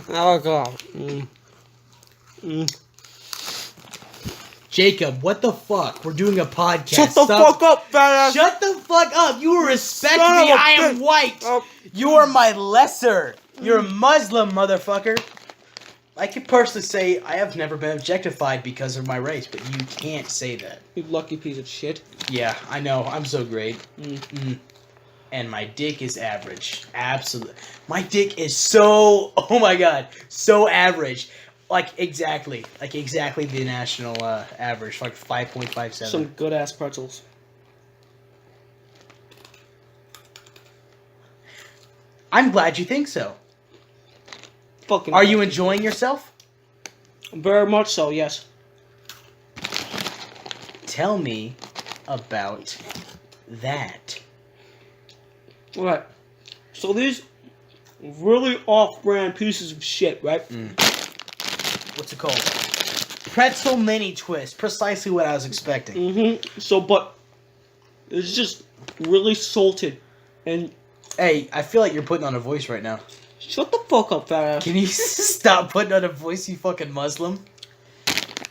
Oh god. Jacob, what the fuck? We're doing a podcast. Shut the fuck up, fat ass. Shut the fuck up. You respect Son me. of a I am bitch. white. You are my lesser. You're a Muslim, motherfucker. I can personally say I have never been objectified because of my race, but you can't say that. You lucky piece of shit. Yeah, I know. I'm so great. And my dick is average. Absolutely. My dick is so... Oh my god. So average. Like exactly the national average. Like 5.57. Some good ass pretzels. I'm glad you think so. Fucking. Are you enjoying yourself? Very much so, yes. Tell me about that. Alright. So these really off-brand pieces of shit, right? What's it called? Pretzel mini twist. Precisely what I was expecting. So, but it's just really salted. And Hey, I feel like you're putting on a voice right now. shut the fuck up, fat ass. Can you stop putting on a voice, you fucking Muslim?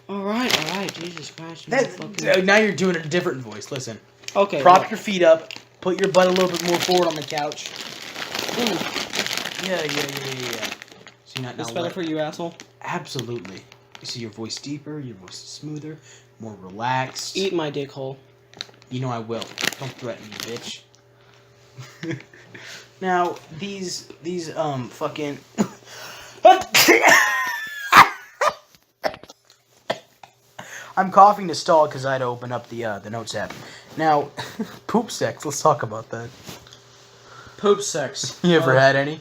Alright, Jesus Christ. Now you're doing a different voice. Listen. Okay. Prop your feet up. Put your butt a little bit more forward on the couch. Yeah. See, not It's better for you, asshole. Absolutely. You see your voice deeper, your voice is smoother, more relaxed. Eat my dick hole. You know I will. Don't threaten me, bitch. Now, these fucking... I'm coughing to stall because I had to open up the notes app. Now, poop sex, let's talk about that. Poop sex. You ever had any?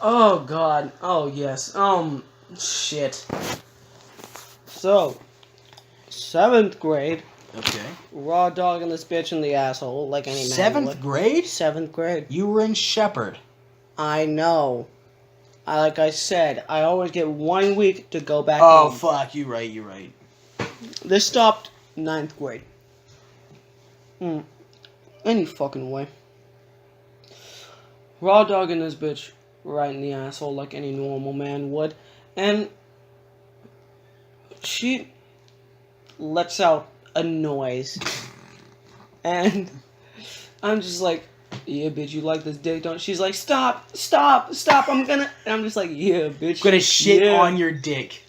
Oh, God. Oh, yes. Shit. So, 7th grade. Okay. Raw dogging this bitch in the asshole like any man 7th would. grade? 7th grade. You were in Shepherd. I know. Like I said, I always get 1 week to go back Oh, home. fuck. You're right. This stopped 9th grade. Any fucking way. Raw dogging this bitch right in the asshole like any normal man would. And she lets out a noise. And I'm just like, yeah, bitch, you like this dick, don't you? She's like, stop, I'm gonna... And I'm just like, yeah, bitch. I'm gonna shit on your dick.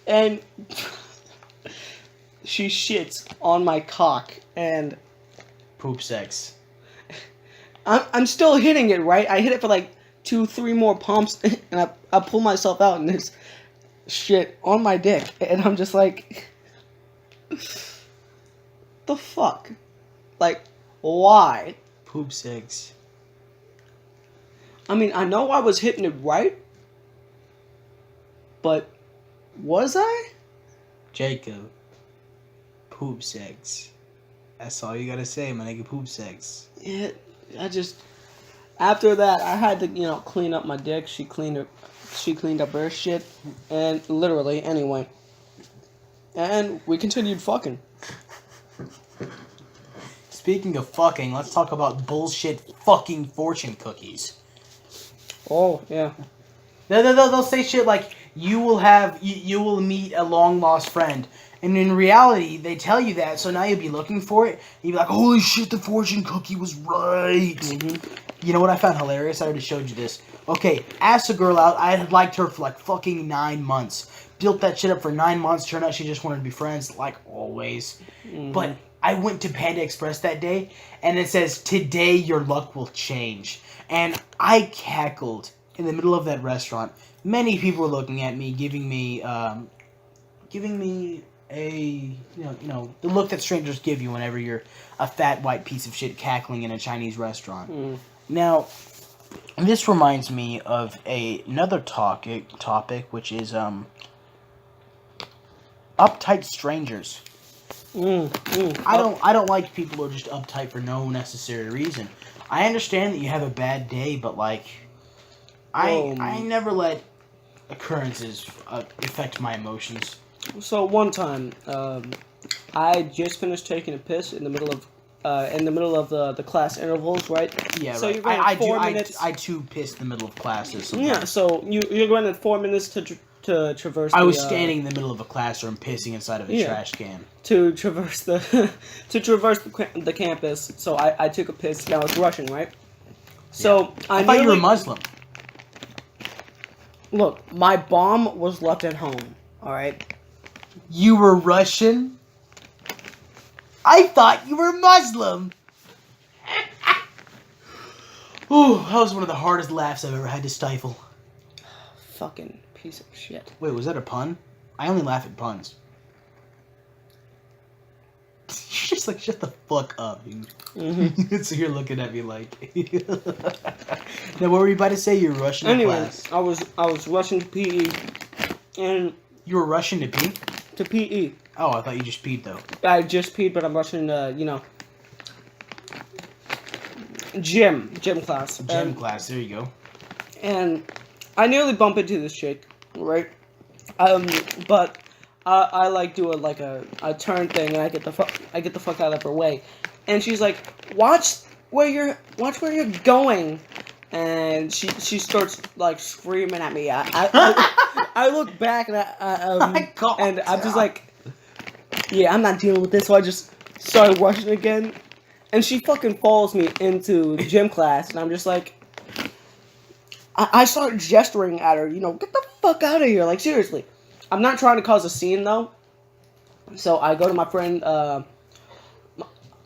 And she shits on my cock, and... Poop sex. I'm still hitting it, right? I hit it for like 2-3 more pumps, and I pull myself out, and there's shit on my dick. And I'm just like... the fuck? Like, why? Poop sex. I mean, I know I was hitting it right, but was I? Jacob. Poop sex. That's all you gotta say, my nigga. Poop sex. Yeah, I just... After that, I had to, clean up my dick. She cleaned up her shit, and literally, anyway. And we continued fucking. Speaking of fucking, let's talk about bullshit fucking fortune cookies. Oh, yeah. They'll say shit like, you will meet a long lost friend. And in reality, they tell you that, so now you'll be looking for it. You'll be like, holy shit, the fortune cookie was right. You know what I found hilarious? I already showed you this. Okay, asked a girl out. I had liked her for like fucking 9 months. Built that shit up for 9 months. Turned out she just wanted to be friends, like always. But I went to Panda Express that day, and it says, today your luck will change. And I cackled in the middle of that restaurant. Many people were looking at me, giving me a, the look that strangers give you whenever you're a fat white piece of shit cackling in a Chinese restaurant. Now, this reminds me of another topic, which is uptight strangers. I don't like people who are just uptight for no necessary reason. I understand that you have a bad day, but like, I never let occurrences affect my emotions. So one time, I just finished taking a piss in the middle of in the middle of the class intervals, right? Yeah, So right. you're going 4 minutes. I too piss in the middle of classes sometimes. Yeah, so you're going in 4 minutes to traverse. I was standing in the middle of a classroom pissing inside of a trash can. To traverse the the campus. So I took a piss and I was rushing, right? So I thought you were Muslim. Look, my bomb was left at home. All right. You were Russian? I thought you were Muslim. Ooh, that was one of the hardest laughs I've ever had to stifle. Fucking piece of shit. Wait, was that a pun? I only laugh at puns. You're just like, shut the fuck up, dude. Mm-hmm. So you're looking at me like... Now, what were you about to say? You're rushing to class. I was rushing to PE, and... You were rushing to pee? To PE. Oh, I thought you just peed, though. I just peed, but I'm rushing to, gym class. Gym class, there you go. And I nearly bump into this chick, right? But I like do a turn thing, and I get the fuck out of her way, and she's like, watch where you're going, and she starts like screaming at me. I look back and I'm just like, yeah, I'm not dealing with this, so I just started rushing again, and she fucking follows me into gym class, and I'm just like, I start gesturing at her, get the fuck out of here, like seriously. I'm not trying to cause a scene though, so I go to my friend,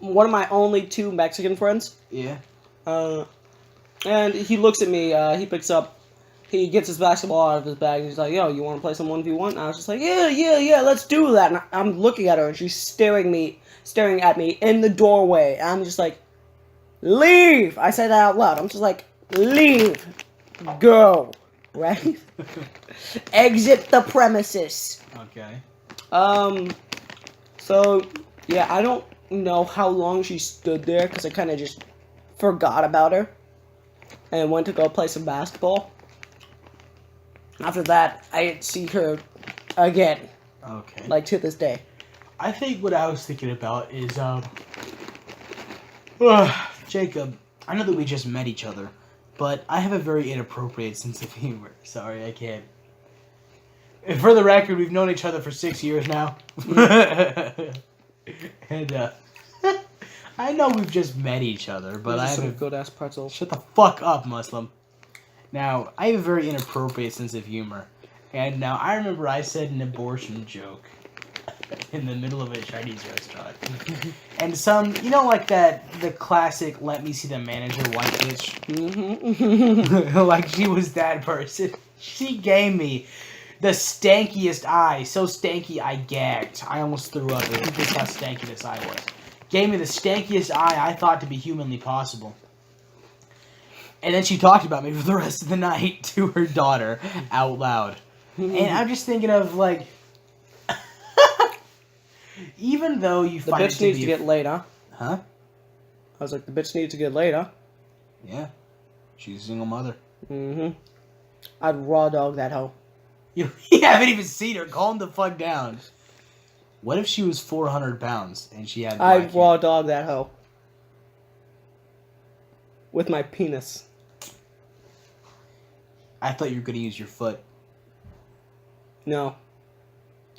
one of my only 2 Mexican friends. Yeah. And he looks at me, he gets his basketball out of his bag, and he's like, yo, you want to play some 1v1? And I was just like, yeah, let's do that. And I'm looking at her, and she's staring at me in the doorway. And I'm just like, leave! I said that out loud. I'm just like, leave! Go! Right? Exit the premises. Okay. So, yeah, I don't know how long she stood there, because I kind of just forgot about her. And went to go play some basketball. After that, I didn't see her again. Okay. Like, to this day. I think what I was thinking about is, Jacob, I know that we just met each other, but I have a very inappropriate sense of humor. Sorry, I can't. And for the record, we've known each other for 6 years now. And, I know we've just met each other, but I have some good-ass pretzels. Shut the fuck up, Muslim. Now, I have a very inappropriate sense of humor. And now, I remember I said an abortion joke in the middle of a Chinese restaurant. And like the classic, let me see the manager white bitch? Mm-hmm. Like, she was that person. She gave me the stankiest eye. So stanky, I gagged. I almost threw up. That's how stanky this eye was. Gave me the stankiest eye I thought to be humanly possible. And then she talked about me for the rest of the night to her daughter out loud. And I'm just thinking of, like, even though you the find bitch needs to get laid, huh? Huh? I was like, the bitch needs to get laid, huh? Yeah. She's a single mother. Mm-hmm. I'd raw dog that hoe. You haven't even seen her. Calm the fuck down. What if she was 400 pounds and she had... I'd raw dog that hoe. With my penis. I thought you were going to use your foot. No.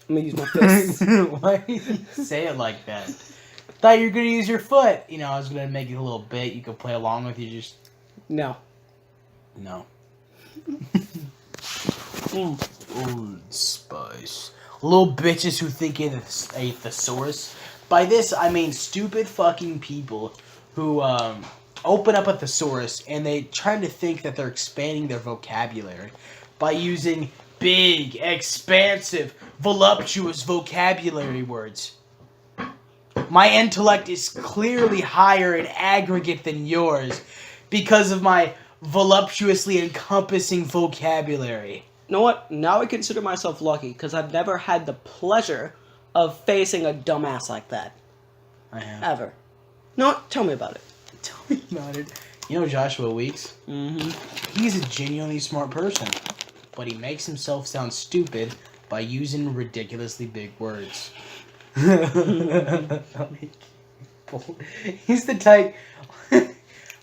I'm going to use my fist. Why did you say it like that? Thought you were going to use your foot. I was going to make it a little bit. You could play along with you. Just... No. No. Old Spice. Little bitches who think it's a thesaurus. By this, I mean stupid fucking people who open up a thesaurus and they try to think that they're expanding their vocabulary by using big, expansive, voluptuous vocabulary words. My intellect is clearly higher in aggregate than yours because of my voluptuously encompassing vocabulary. You know what? Now I consider myself lucky because I've never had the pleasure of facing a dumbass like that. I have. Ever. No, tell me about it. Tell me about it. You know Joshua Weeks? Mm-hmm. He's a genuinely smart person, but he makes himself sound stupid by using ridiculously big words. What beautiful. He's the type.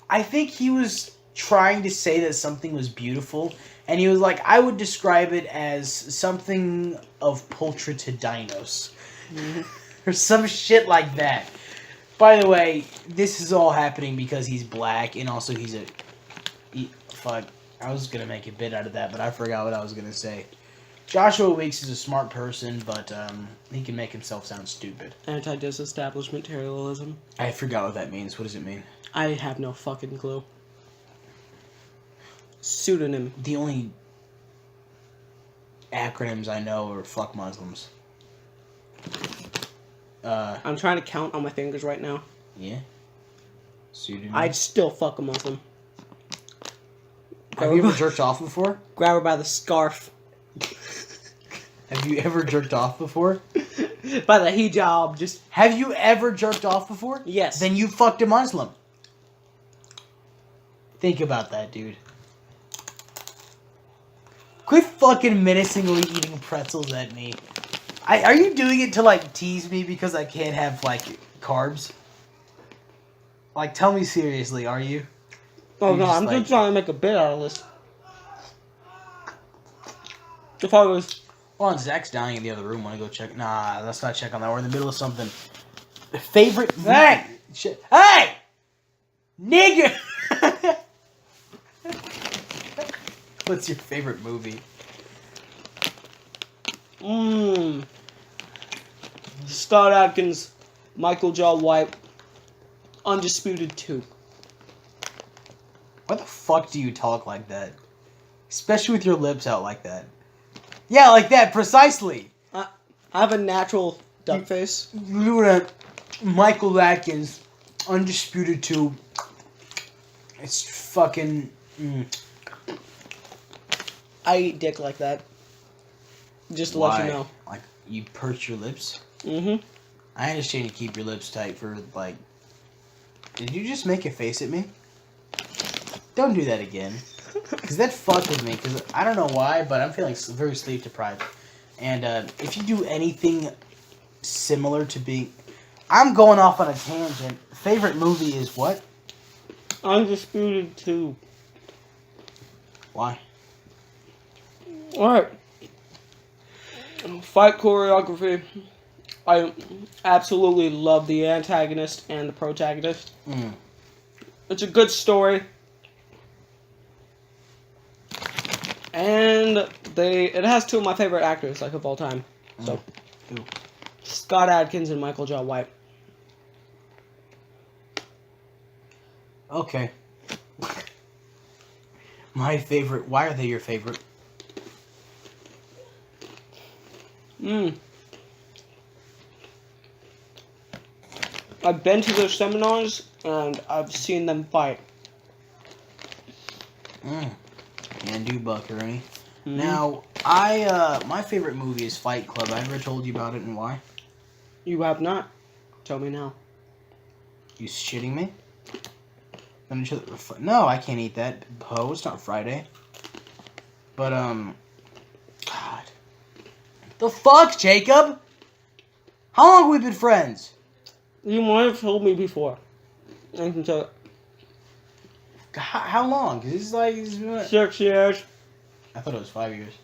I think he was trying to say that something was beautiful, and he was like, I would describe it as something of Pultra to Dinos. Or some shit like that. By the way, this is all happening because he's black, and also he's a... fuck. I was going to make a bit out of that, but I forgot what I was going to say. Joshua Weeks is a smart person, but he can make himself sound stupid. Anti-disestablishmentarianism. I forgot what that means. What does it mean? I have no fucking clue. Pseudonym. The only acronyms I know are fuck Muslims. I'm trying to count on my fingers right now. Yeah. Pseudonym. I'd still fuck a Muslim. Have you ever jerked off before? Grab her by the scarf. Have you ever jerked off before? By the hijab, just... Have you ever jerked off before? Yes. Then you fucked a Muslim. Think about that, dude. Quit fucking menacingly eating pretzels at me. Are you doing it to, like, tease me because I can't have, like, carbs? Like, tell me seriously, are you? Oh no, I'm just trying to make a bit out of this. If I was... Hold on, Zach's dying in the other room. Want to go check? Nah, let's not check on that. We're in the middle of something. Favorite... Hey! Hey! Nigga! What's your favorite movie? Scott Adkins, Michael J. White, Undisputed 2. Why the fuck do you talk like that? Especially with your lips out like that. Yeah, like that, precisely. I have a natural duck face. Look at that. Michael Atkins, Undisputed 2. It's fucking... I eat dick like that. Just to let you know. Like, you perch your lips? Mm-hmm. I understand you keep your lips tight for, like... Did you just make a face at me? Don't do that again. Because that fucked with me. Because I don't know why, but I'm feeling very sleep deprived. And if you do anything similar to being... I'm going off on a tangent. Favorite movie is what? Undisputed 2. Why? Alright. Fight choreography. I absolutely love the antagonist and the protagonist. It's a good story. And it has two of my favorite actors, like, of all time. So, Who? Scott Adkins and Michael J. White. Okay. My favorite... Why are they your favorite? I've been to their seminars, and I've seen them fight. Can't do buckaroo. Now, my favorite movie is Fight Club. I ever told you about it and why? You have not. Tell me now. You shitting me? No, I can't eat that. Po, it's not Friday. But, God. The fuck, Jacob? How long have we been friends? You might have told me before. I can tell. How long? 'Cause it's like... 6 years. I thought it was 5 years.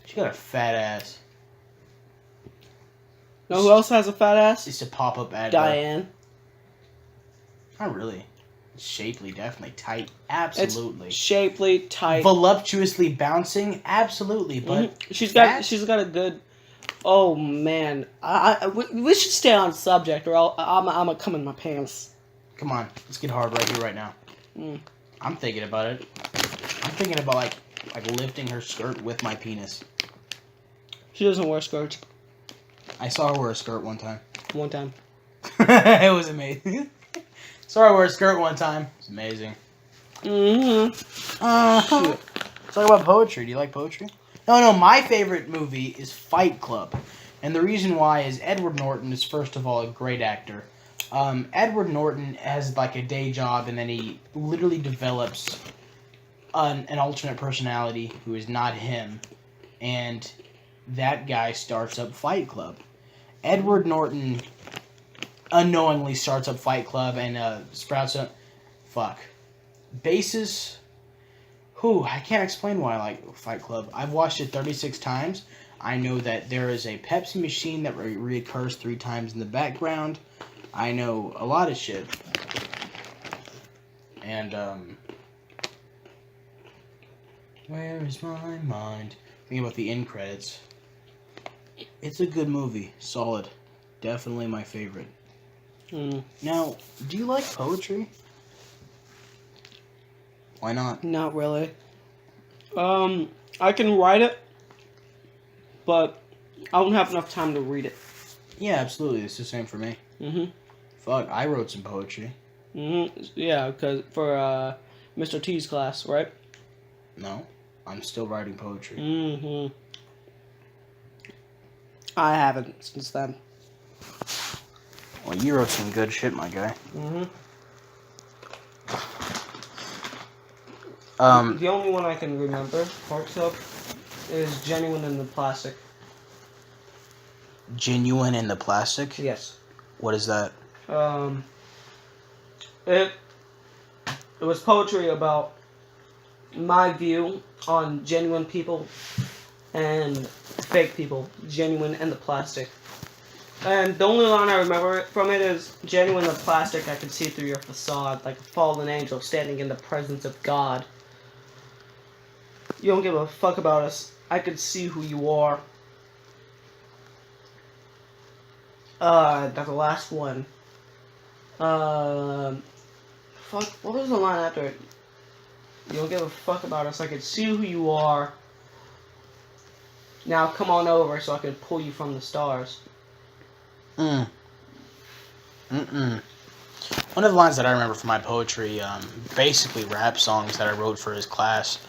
She got a fat ass. Know who else has a fat ass? It's a pop-up ad. Diane. Not really. Shapely, definitely. Tight. Absolutely. It's shapely, tight. Voluptuously bouncing? Absolutely, but... She's got a good... Oh, man. We should stay on subject, or I'm gonna come in my pants. Come on. Let's get hard right here, right now. I'm thinking about it. I'm thinking about, like lifting her skirt with my penis. She doesn't wear skirts. I saw her wear a skirt one time. One time. It was amazing. Saw her wear a skirt one time. It's amazing. Shit. Let's talk about poetry. Do you like poetry? No, my favorite movie is Fight Club. And the reason why is Edward Norton is, first of all, a great actor. Edward Norton has, like, a day job, and then he literally develops an alternate personality who is not him. And that guy starts up Fight Club. Edward Norton unknowingly starts up Fight Club and sprouts up. Fuck. Bases. I can't explain why I like Fight Club. I've watched it 36 times. I know that there is a Pepsi machine that reoccurs 3 times in the background. I know a lot of shit. And, where is my mind? Thinking about the end credits. It's a good movie. Solid. Definitely my favorite. Now, do you like poetry? Why not? Not really. I can write it, but I don't have enough time to read it. Yeah, absolutely. It's the same for me. Fuck, I wrote some poetry. Yeah, because for Mr. T's class, right? No, I'm still writing poetry. I haven't since then. Well, you wrote some good shit, my guy. The only one I can remember parts of is Genuine in the Plastic. Genuine in the Plastic? Yes. What is that? It was poetry about my view on genuine people and fake people, genuine and the plastic. And the only line I remember from it is, genuine in the plastic, I can see through your facade, like a fallen angel standing in the presence of God. You don't give a fuck about us. I could see who you are. That's the last one. Fuck, what was the line after it? You don't give a fuck about us. I can see who you are. Now come on over so I can pull you from the stars. One of the lines that I remember from my poetry, basically rap songs that I wrote for his class,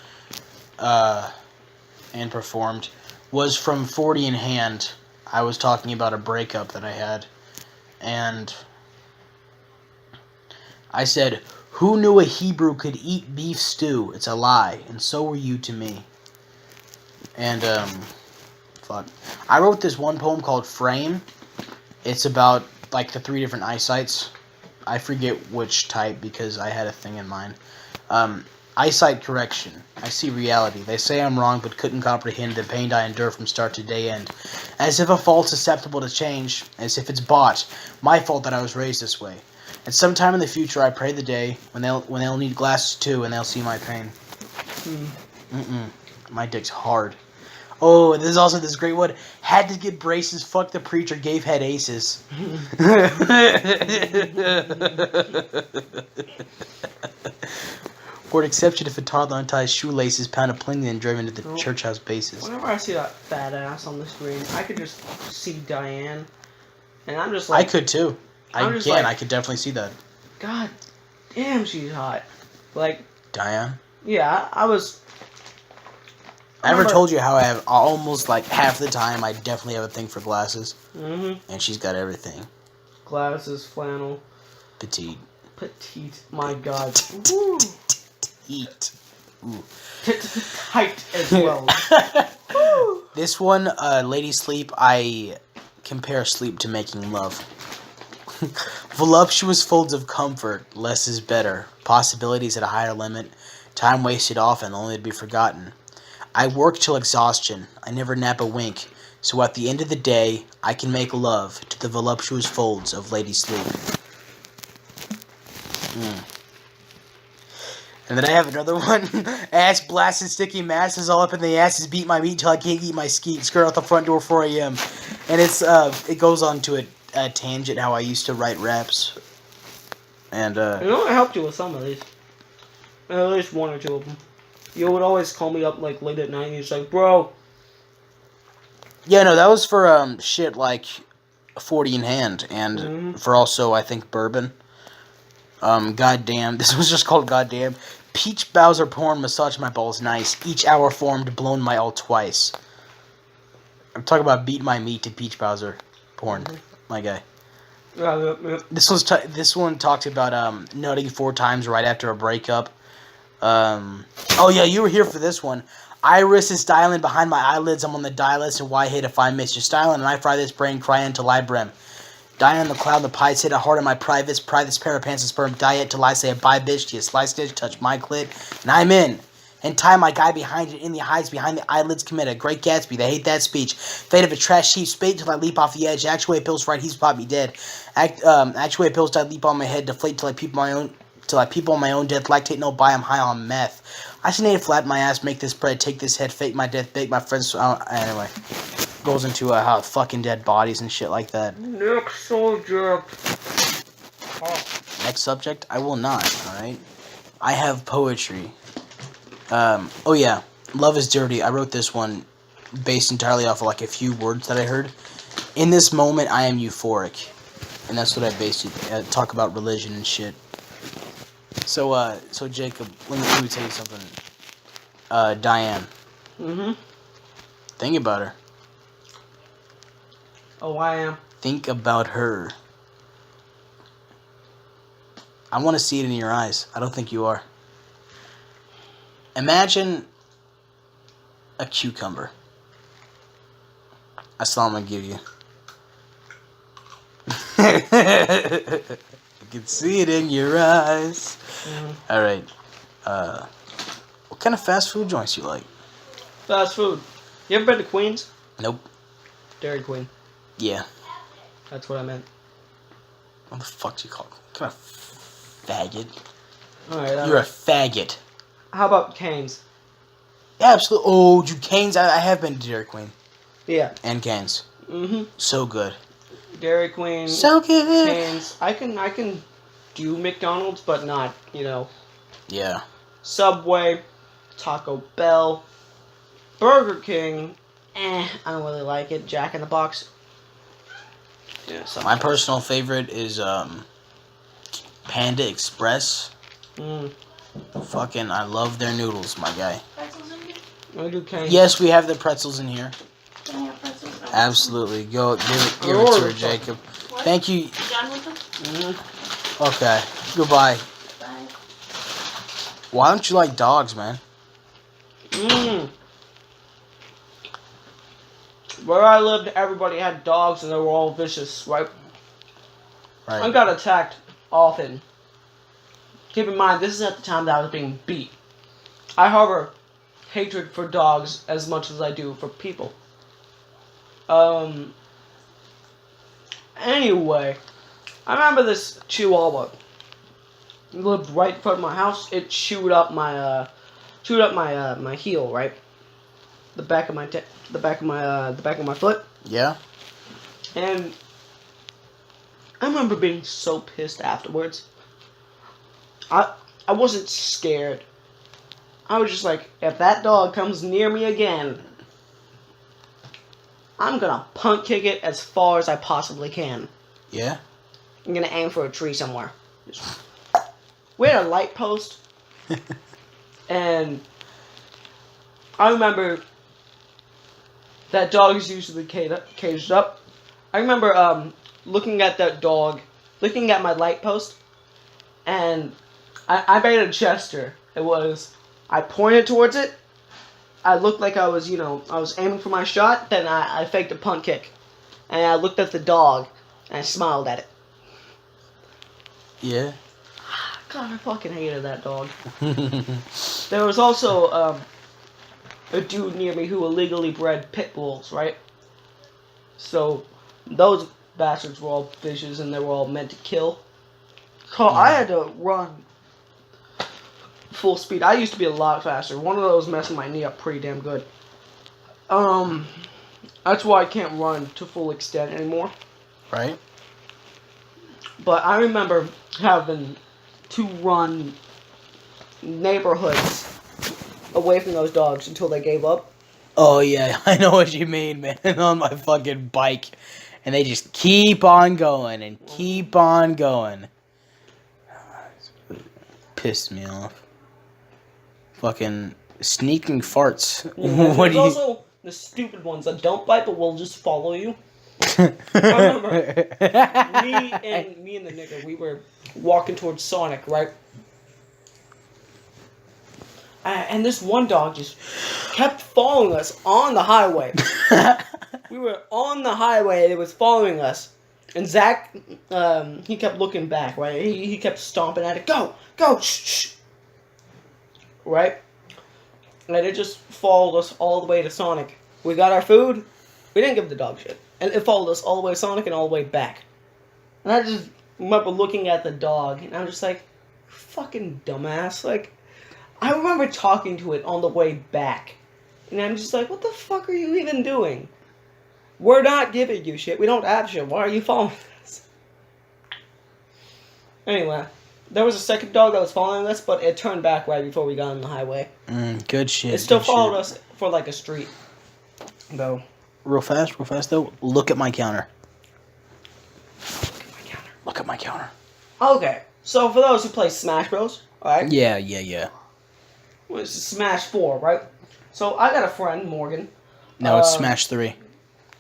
and performed, was from 40 in Hand. I was talking about a breakup that I had, and I said, "Who knew a Hebrew could eat beef stew? It's a lie, and so were you to me." And, fuck. I wrote this one poem called Frame. It's about, like, the 3 different eyesights. I forget which type because I had a thing in mind. Eyesight correction. I see reality. They say I'm wrong but couldn't comprehend the pain I endure from start to day end. As if a fault's susceptible to change. As if it's bought. My fault that I was raised this way. At some time in the future, I pray the day when they'll need glasses too and they'll see my pain. My dick's hard. Oh, there's also this great one. Had to get braces. Fuck the preacher. Gave head aces. For an exception, if a toddler unties shoelaces, pound a plenty and driven into the church house bases. Whenever I see that fat ass on the screen, I could just see Diane, and I'm just like, I could too. I could definitely see that. God damn, she's hot. Like, Diane? Yeah, I was. I ever told you how I have almost like half the time I definitely have a thing for glasses? And she's got everything. Glasses, flannel. Petite. My God. Eat. Ooh. Tight as well. This one, Lady Sleep, I compare sleep to making love. Voluptuous folds of comfort, less is better. Possibilities at a higher limit. Time wasted often, only to be forgotten. I work till exhaustion. I never nap a wink. So at the end of the day, I can make love to the voluptuous folds of Lady Sleep. And then I have another one. Ass blasted, sticky masses all up in the asses. Beat my meat till I can't eat my skeet. Skirt out the front door 4 a.m. And it goes on to a tangent how I used to write raps. And You know, I helped you with some of these. At least 1 or 2 of them. You would always call me up like late at night and you're just like, bro. Yeah, no, that was for shit like 40 in Hand and for also I think Bourbon. Goddamn. This was just called Goddamn. Peach Bowser porn, massage my balls nice. Each hour formed, blown my all twice. I'm talking about beat my meat to Peach Bowser porn, my guy. This one talks about nutting 4 times right after a breakup. Oh yeah, you were here for this one. Iris is styling behind my eyelids. I'm on the dial list and why hate if I miss you styling and I fry this brain cry until I brim. Die on the cloud, the pies hit a heart in my privates pair of pants and sperm diet till I say bye bitch to you slice dish, touch my clit, and I'm in. And tie my guy behind it in the eyes, behind the eyelids, commit a great Gatsby. They hate that speech. Fate of a trash sheep, spade till I leap off the edge. Actuate pills right, he's probably dead. Actuate pills till I leap on my head, deflate till I peep on my own death. Lactate no buy, I'm high on meth. I should need flat my ass, make this bread, take this head, fake my death, bake my friends. Anyway, goes into how fucking dead bodies and shit like that. Next subject. Next subject, I will not. All right, I have poetry. Oh yeah, Love is Dirty. I wrote this one based entirely off of like a few words that I heard. In this moment, I am euphoric, and that's what I based it. Talk about religion and shit. So Jacob, let me tell you something. Diane. Mm-hmm. Think about her. Oh, I am. Think about her. I want to see it in your eyes. I don't think you are. Imagine a cucumber. That's all I'm going to give you. I can see it in your eyes. Mm-hmm. All right. What kind of fast food joints you like? Fast food. You ever been to Queens? Nope. Dairy Queen. Yeah. That's what I meant. What the fuck do you call it? What kind of faggot? Alright. You're a faggot. How about Cane's? Yeah, absolutely. Oh, you Cane's? I have been to Dairy Queen. Yeah. And Cane's. Mm-hmm. So good. Dairy Queen. So good. Cane's. I can do McDonald's, but not, Yeah. Subway. Taco Bell. Burger King. I don't really like it. Jack in the Box. Yeah, my personal favorite is Panda Express. Fucking, I love their noodles, my guy. Pretzels in here? I do Cane's. Yes, we have the pretzels in here. Can I have pretzels? Absolutely. Go give it to her, Jacob. What? Thank you. You done with them? Mm-hmm. Okay. Goodbye. Bye. Why don't you like dogs, man? Where I lived, everybody had dogs and they were all vicious, right? Right. I got attacked often. Keep in mind, this is at the time that I was being beat. I harbor hatred for dogs as much as I do for people. Anyway, I remember this Chihuahua. It lived right in front of my house. It chewed up my my heel, right? The back of my foot. Yeah. And I remember being so pissed afterwards. I wasn't scared. I was just like, if that dog comes near me again, I'm gonna punt kick it as far as I possibly can. Yeah. I'm gonna aim for a tree somewhere. We had a light post, and I remember that dog is usually caged up. I remember looking at that dog, looking at my light post, and I made a gesture. It was, I pointed towards it. I looked like I was, I was aiming for my shot. Then I faked a punt kick, and I looked at the dog, and I smiled at it. Yeah. God, I fucking hated that dog. There was also a dude near me who illegally bred pit bulls, right? So those bastards were all vicious and they were all meant to kill. So I had to run full speed. I used to be a lot faster. One of those messed my knee up pretty damn good. That's why I can't run to full extent anymore. Right. But I remember having to run neighborhoods away from those dogs until they gave up. Oh yeah, I know what you mean, man. On my fucking bike, and they just keep on going and keep on going. Pissed me off. Fucking sneaking farts. Yeah, What there's do you? also the stupid ones that don't bite but will just follow you. I remember me and the nigga, we were walking towards Sonic, right? And this one dog just kept following us on the highway. We were on the highway and it was following us. And Zach, he kept looking back, right? He kept stomping at it. Go! Shh, shh! Right? And it just followed us all the way to Sonic. We got our food. We didn't give the dog shit. And it followed us all the way to Sonic and all the way back. And I just remember looking at the dog, and I'm just like, fucking dumbass. Like, I remember talking to it on the way back. And I'm just like, what the fuck are you even doing? We're not giving you shit. We don't have shit. Why are you following us? Anyway, there was a second dog that was following us, but it turned back right before we got on the highway. Good shit. It still followed us for like a street, though. Real fast though. Look at my counter. Look at my counter. Okay, so for those who play Smash Bros, alright? Yeah. Well, it's Smash 4, right? So I got a friend, Morgan. No, it's Smash 3.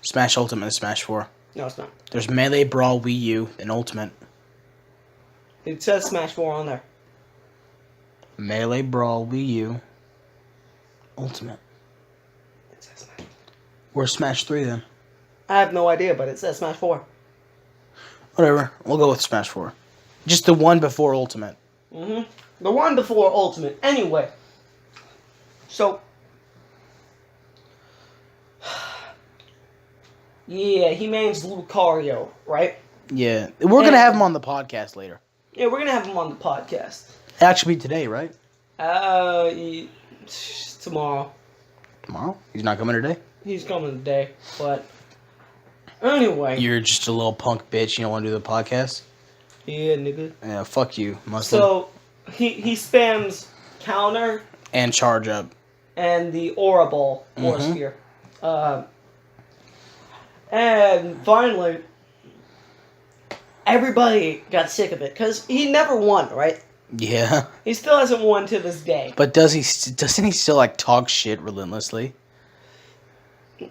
Smash Ultimate is Smash 4. No, it's not. There's Melee, Brawl, Wii U, and Ultimate. It says Smash 4 on there. Melee, Brawl, Wii U, Ultimate. It says Smash. Where's Smash 3 then? I have no idea, but it says Smash 4. Whatever. We'll go with Smash 4. Just the one before Ultimate. Mm-hmm. The one before Ultimate. Anyway. So. Yeah, he means Lucario, right? Yeah. We're going to have him on the podcast later. Yeah, we're going to have him on the podcast. It actually be today, right? Tomorrow. Tomorrow? He's not coming today? He's coming today, but anyway. You're just a little punk bitch. You don't want to do the podcast? Yeah, nigga. Yeah, fuck you, Muslim. So, he spams counter And charge up. and the Aura Ball, Aura Sphere. And finally, everybody got sick of it, because he never won, right? Yeah. He still hasn't won to this day. But doesn't he still, like, talk shit relentlessly?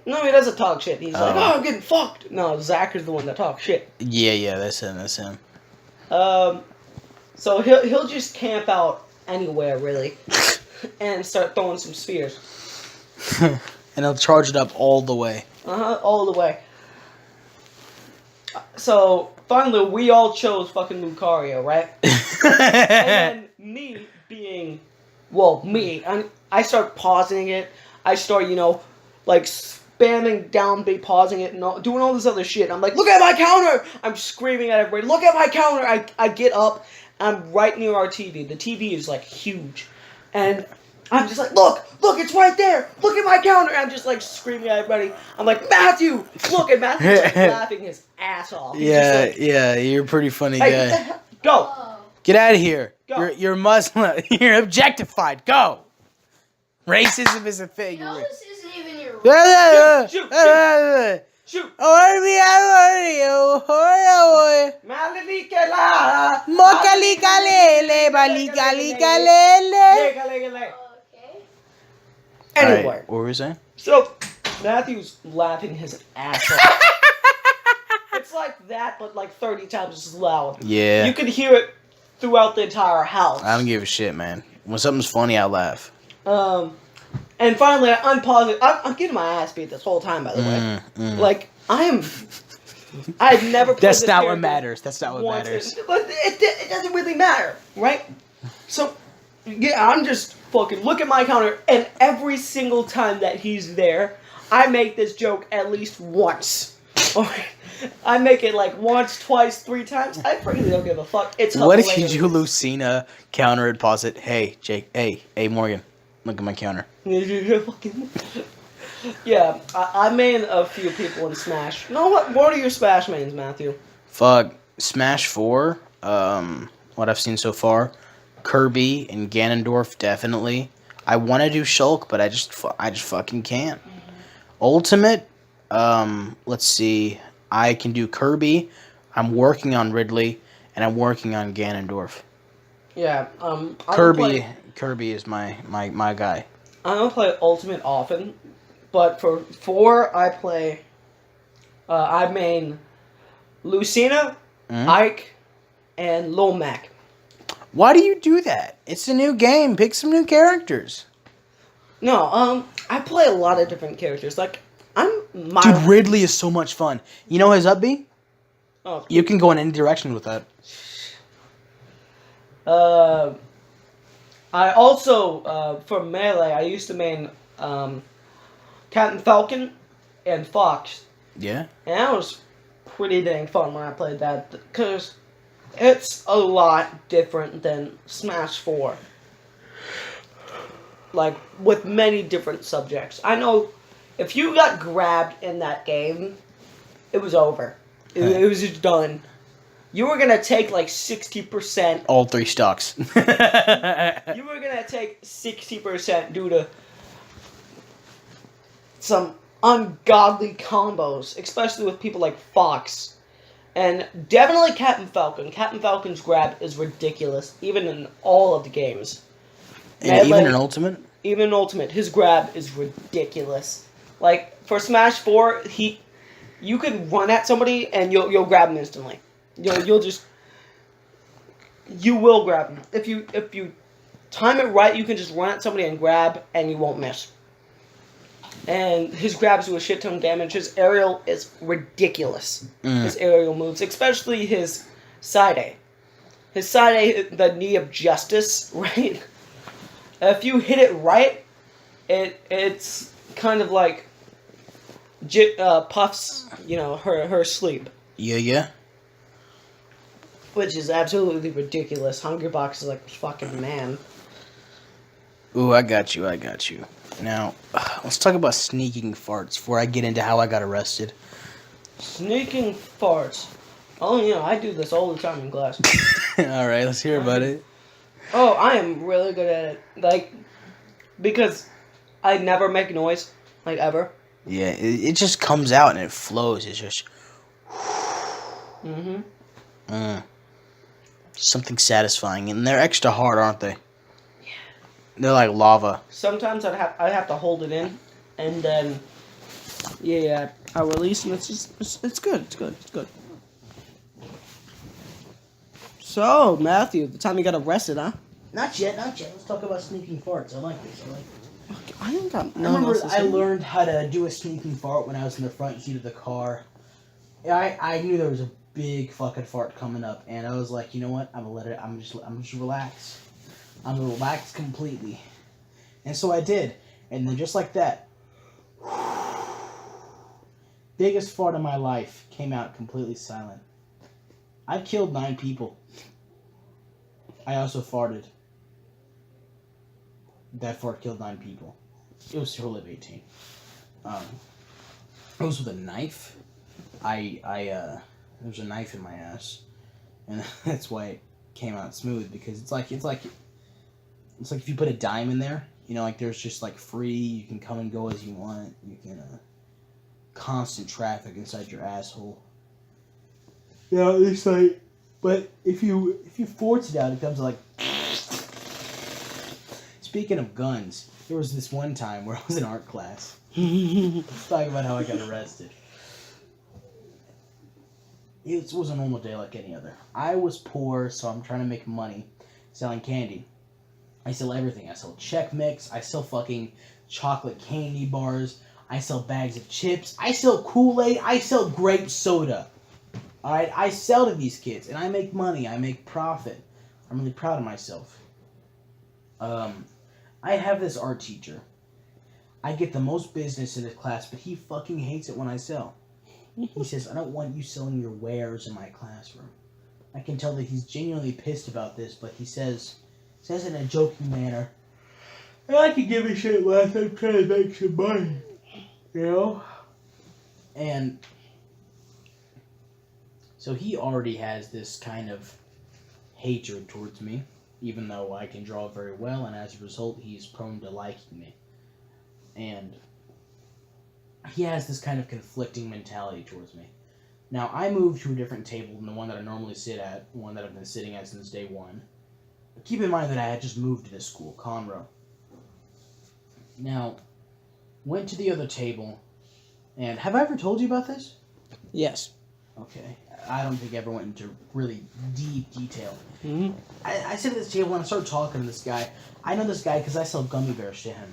No, he doesn't talk shit. He's like, oh, I'm getting fucked. No, Zach is the one that talks shit. Yeah, that's him. So he'll just camp out anywhere, really, and start throwing some spheres. And he'll charge it up all the way. All the way. So, finally, we all chose fucking Lucario, right? And then me being, I start pausing it. I start, like, spamming down, pausing it, and doing all this other shit. I'm like, look at my counter! I'm screaming at everybody, look at my counter! I get up, I'm right near our TV. The TV is, like, huge. And I'm just like, look, it's right there! Look at my counter! And I'm just, like, screaming at everybody. I'm like, Matthew! Look! And Matthew's, like, laughing his ass off. He's just like, you're a pretty funny hey, guy. Go! Get out of here. Go. You're Muslim. You're objectified. Go. Racism is a thing. No, this isn't even your Shoot! Shoot! Malalikalala! Okay. Anyway, Right, what were we saying? so Matthew's laughing his ass off. It's like that, but like 30 times as loud. Yeah. You could hear it throughout the entire house. I don't give a shit, man. When something's funny, I laugh. And finally, I unpause it. I'm getting my ass beat this whole time, by the way. Like, I've never played That's this not what character matters. That's not what once, matters. But it doesn't really matter, right? So, yeah, I'm just fucking look at my counter, and every single time that he's there, I make this joke at least once. Okay? I make it like once, twice, 3 times. I freaking don't give a fuck. It's What hilarious. if you do Lucina, counter it, pause it? Hey, Jake. Hey, Morgan. Look at my counter. Yeah, I main a few people in Smash. You know what? What are your Smash mains, Matthew? Fuck. Smash 4. What I've seen so far. Kirby and Ganondorf, definitely. I want to do Shulk, but I just fucking can't. Ultimate. Let's see. I can do Kirby. I'm working on Ridley, and I'm working on Ganondorf. Yeah, Kirby is my guy. I don't play Ultimate often, but for 4, I play. I main Lucina, Ike, and Lil Mac. Why do you do that? It's a new game. Pick some new characters. No, I play a lot of different characters. Like, Dude, Ridley is so much fun. You know his up B? Oh, You can go in any direction with that. I also for Melee, I used to main Captain Falcon and Fox, Yeah. and that was pretty dang fun when I played that because it's a lot different than Smash 4. Like, with many different subjects. I know if you got grabbed in that game, it was over. It was just done. You were gonna take like 60%. All 3 stocks. You were gonna take 60% due to some ungodly combos, especially with people like Fox. And definitely Captain Falcon. Captain Falcon's grab is ridiculous, even in all of the games. And even in Ultimate? Even in Ultimate, his grab is ridiculous. Like, for Smash 4, you could run at somebody and you'll grab them instantly. You will grab them. If you time it right, you can just run at somebody and grab, and you won't miss. And his grabs do a shit ton of damage. His aerial is ridiculous. His aerial moves, especially his side A. His side A, the knee of justice, right? If you hit it right, it's kind of like Puff's, her sleep. Yeah. Which is absolutely ridiculous. Hungrybox is like fucking man. Ooh, I got you. Now, let's talk about sneaking farts before I get into how I got arrested. Sneaking farts. Oh, I do this all the time in class. Alright, let's hear about it. Oh, I am really good at it. Like, because I never make noise. Like, ever. Yeah, it just comes out and it flows. It's just... Something satisfying. And they're extra hard, aren't they? Yeah. They're like lava. Sometimes I'd have to hold it in, and then I release, and it's good. It's good. So Matthew, the time you got arrested, huh? Not yet. Let's talk about sneaking farts. I like this. I ain't got. I remember I learned how to do a sneaking fart when I was in the front seat of the car. I knew there was a big fucking fart coming up, and I was like, you know what? I'm just relax. I'm gonna relax completely. And so I did. And then just like that, biggest fart of my life came out completely silent. I've killed 9 people. I also farted. That fart killed 9 people. It was Hero Live 18. It was with a knife. There was a knife in my ass, and that's why it came out smooth, because it's like if you put a dime in there, like there's just like free, you can come and go as you want, you can constant traffic inside your asshole. Yeah, it's like, but if you force it out, it comes like. Speaking of guns, there was this one time where I was in art class. Let's talk about how I got arrested. It was a normal day like any other. I was poor, so I'm trying to make money selling candy. I sell everything. I sell Chex Mix. I sell fucking chocolate candy bars. I sell bags of chips. I sell Kool-Aid. I sell grape soda. Alright? I sell to these kids, and I make money. I make profit. I'm really proud of myself. I have this art teacher. I get the most business in his class, but he fucking hates it when I sell. He says, I don't want you selling your wares in my classroom. I can tell that he's genuinely pissed about this, but he says in a joking manner, I can give a shit less, I'm trying to make some money. And so he already has this kind of hatred towards me, even though I can draw very well, and as a result, he's prone to liking me. And he has this kind of conflicting mentality towards me. Now, I moved to a different table than the one that I normally sit at, the one that I've been sitting at since day one. But keep in mind that I had just moved to this school, Conroe. Now, went to the other table, and have I ever told you about this? Yes. Okay. I don't think I ever went into really deep detail. Mm-hmm. I sit at this table and I start talking to this guy. I know this guy because I sell gummy bears to him.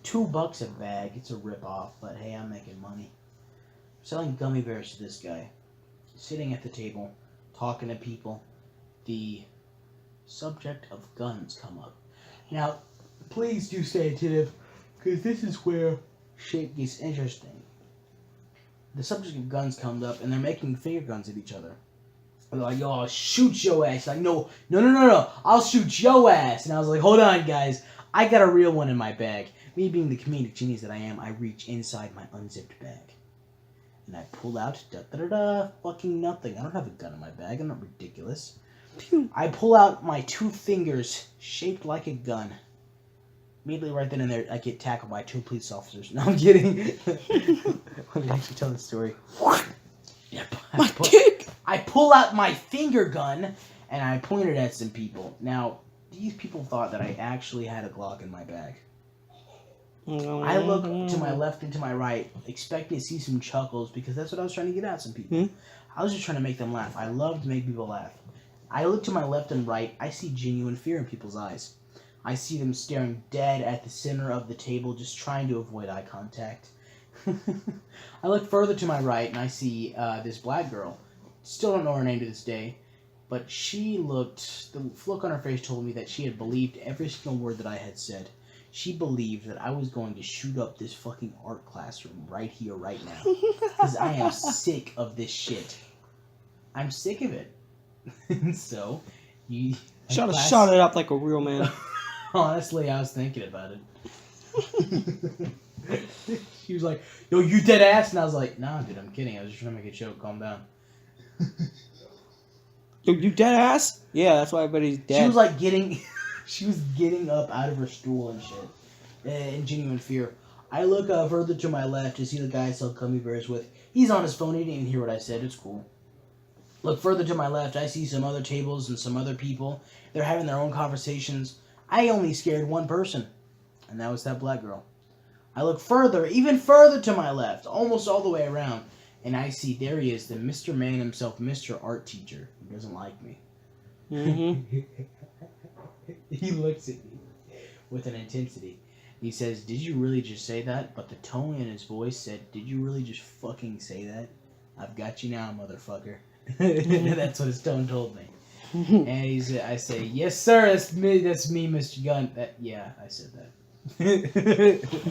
$2 a bag. It's a rip-off, but hey, I'm making money. I'm selling gummy bears to this guy. sitting at the table, talking to people, the subject of guns come up. Now, please do stay attentive, because this is where shit gets interesting. The subject of guns comes up, and they're making finger guns at each other. They're like, yo, I'll shoot your ass. Like, no, I'll shoot your ass. And I was like, hold on, guys. I got a real one in my bag. Me being the comedic genius that I am, I reach inside my unzipped bag. And I pull out, fucking nothing. I don't have a gun in my bag. I'm not ridiculous. I pull out my 2 fingers, shaped like a gun. Immediately right then and there, I get tackled by 2 police officers. No, I'm kidding. Let me actually tell the story. Yep. I pull out my finger gun, and I point it at some people. Now, these people thought that I actually had a Glock in my bag. I look to my left and to my right, expecting to see some chuckles, because that's what I was trying to get at some people. I was just trying to make them laugh. I love to make people laugh. I look to my left and right, I see genuine fear in people's eyes. I see them staring dead at the center of the table, just trying to avoid eye contact. I look further to my right, and I see this black girl. Still don't know her name to this day, but the look on her face told me that she had believed every single word that I had said. She believed that I was going to shoot up this fucking art classroom right here, right now. Because I am sick of this shit. I'm sick of it. So, Shut it up like a real man. Honestly, I was thinking about it. She was like, yo, you dead ass? And I was like, nah, dude, I'm kidding. I was just trying to make a joke. Calm down. Yo, you dead ass? Yeah, that's why everybody's dead. She was like she was getting up out of her stool and shit. In genuine fear. I look further to my left to see the guy I sell gummy bears with. He's on his phone. He didn't even hear what I said. It's cool. Look further to my left. I see some other tables and some other people. They're having their own conversations. I only scared one person. And that was that black girl. I look further, even further to my left, almost all the way around, and I see there he is, the Mr. Man himself, Mr. Art Teacher, who doesn't like me. Mm-hmm. He looks at me with an intensity. He says, did you really just say that? But the tone in his voice said, did you really just fucking say that? I've got you now, motherfucker. That's what his tone told me. And I say, yes, sir, that's me, Mr. Gunn. Yeah, I said that.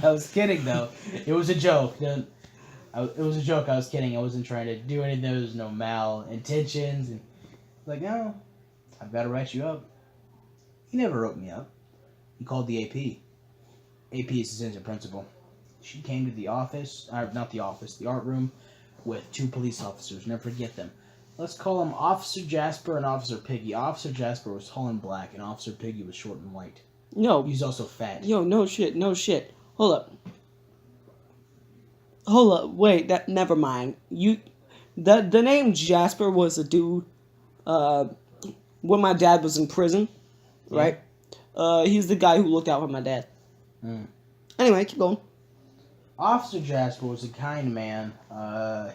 I was kidding, though. It was a joke. It was a joke. I was kidding. I wasn't trying to do anything. There was no malintentions. And like, no, I've got to write you up. He never wrote me up. He called the AP. AP is assistant principal. She came to the office, not the office, the art room, with 2 police officers. Never forget them. Let's call them Officer Jasper and Officer Piggy. Officer Jasper was tall and black, and Officer Piggy was short and white. No. He's also fat. Yo, no shit. Hold up. Wait, never mind. The name Jasper was a dude, when my dad was in prison, right? He's the guy who looked out for my dad. Anyway, keep going. Officer Jasper was a kind man.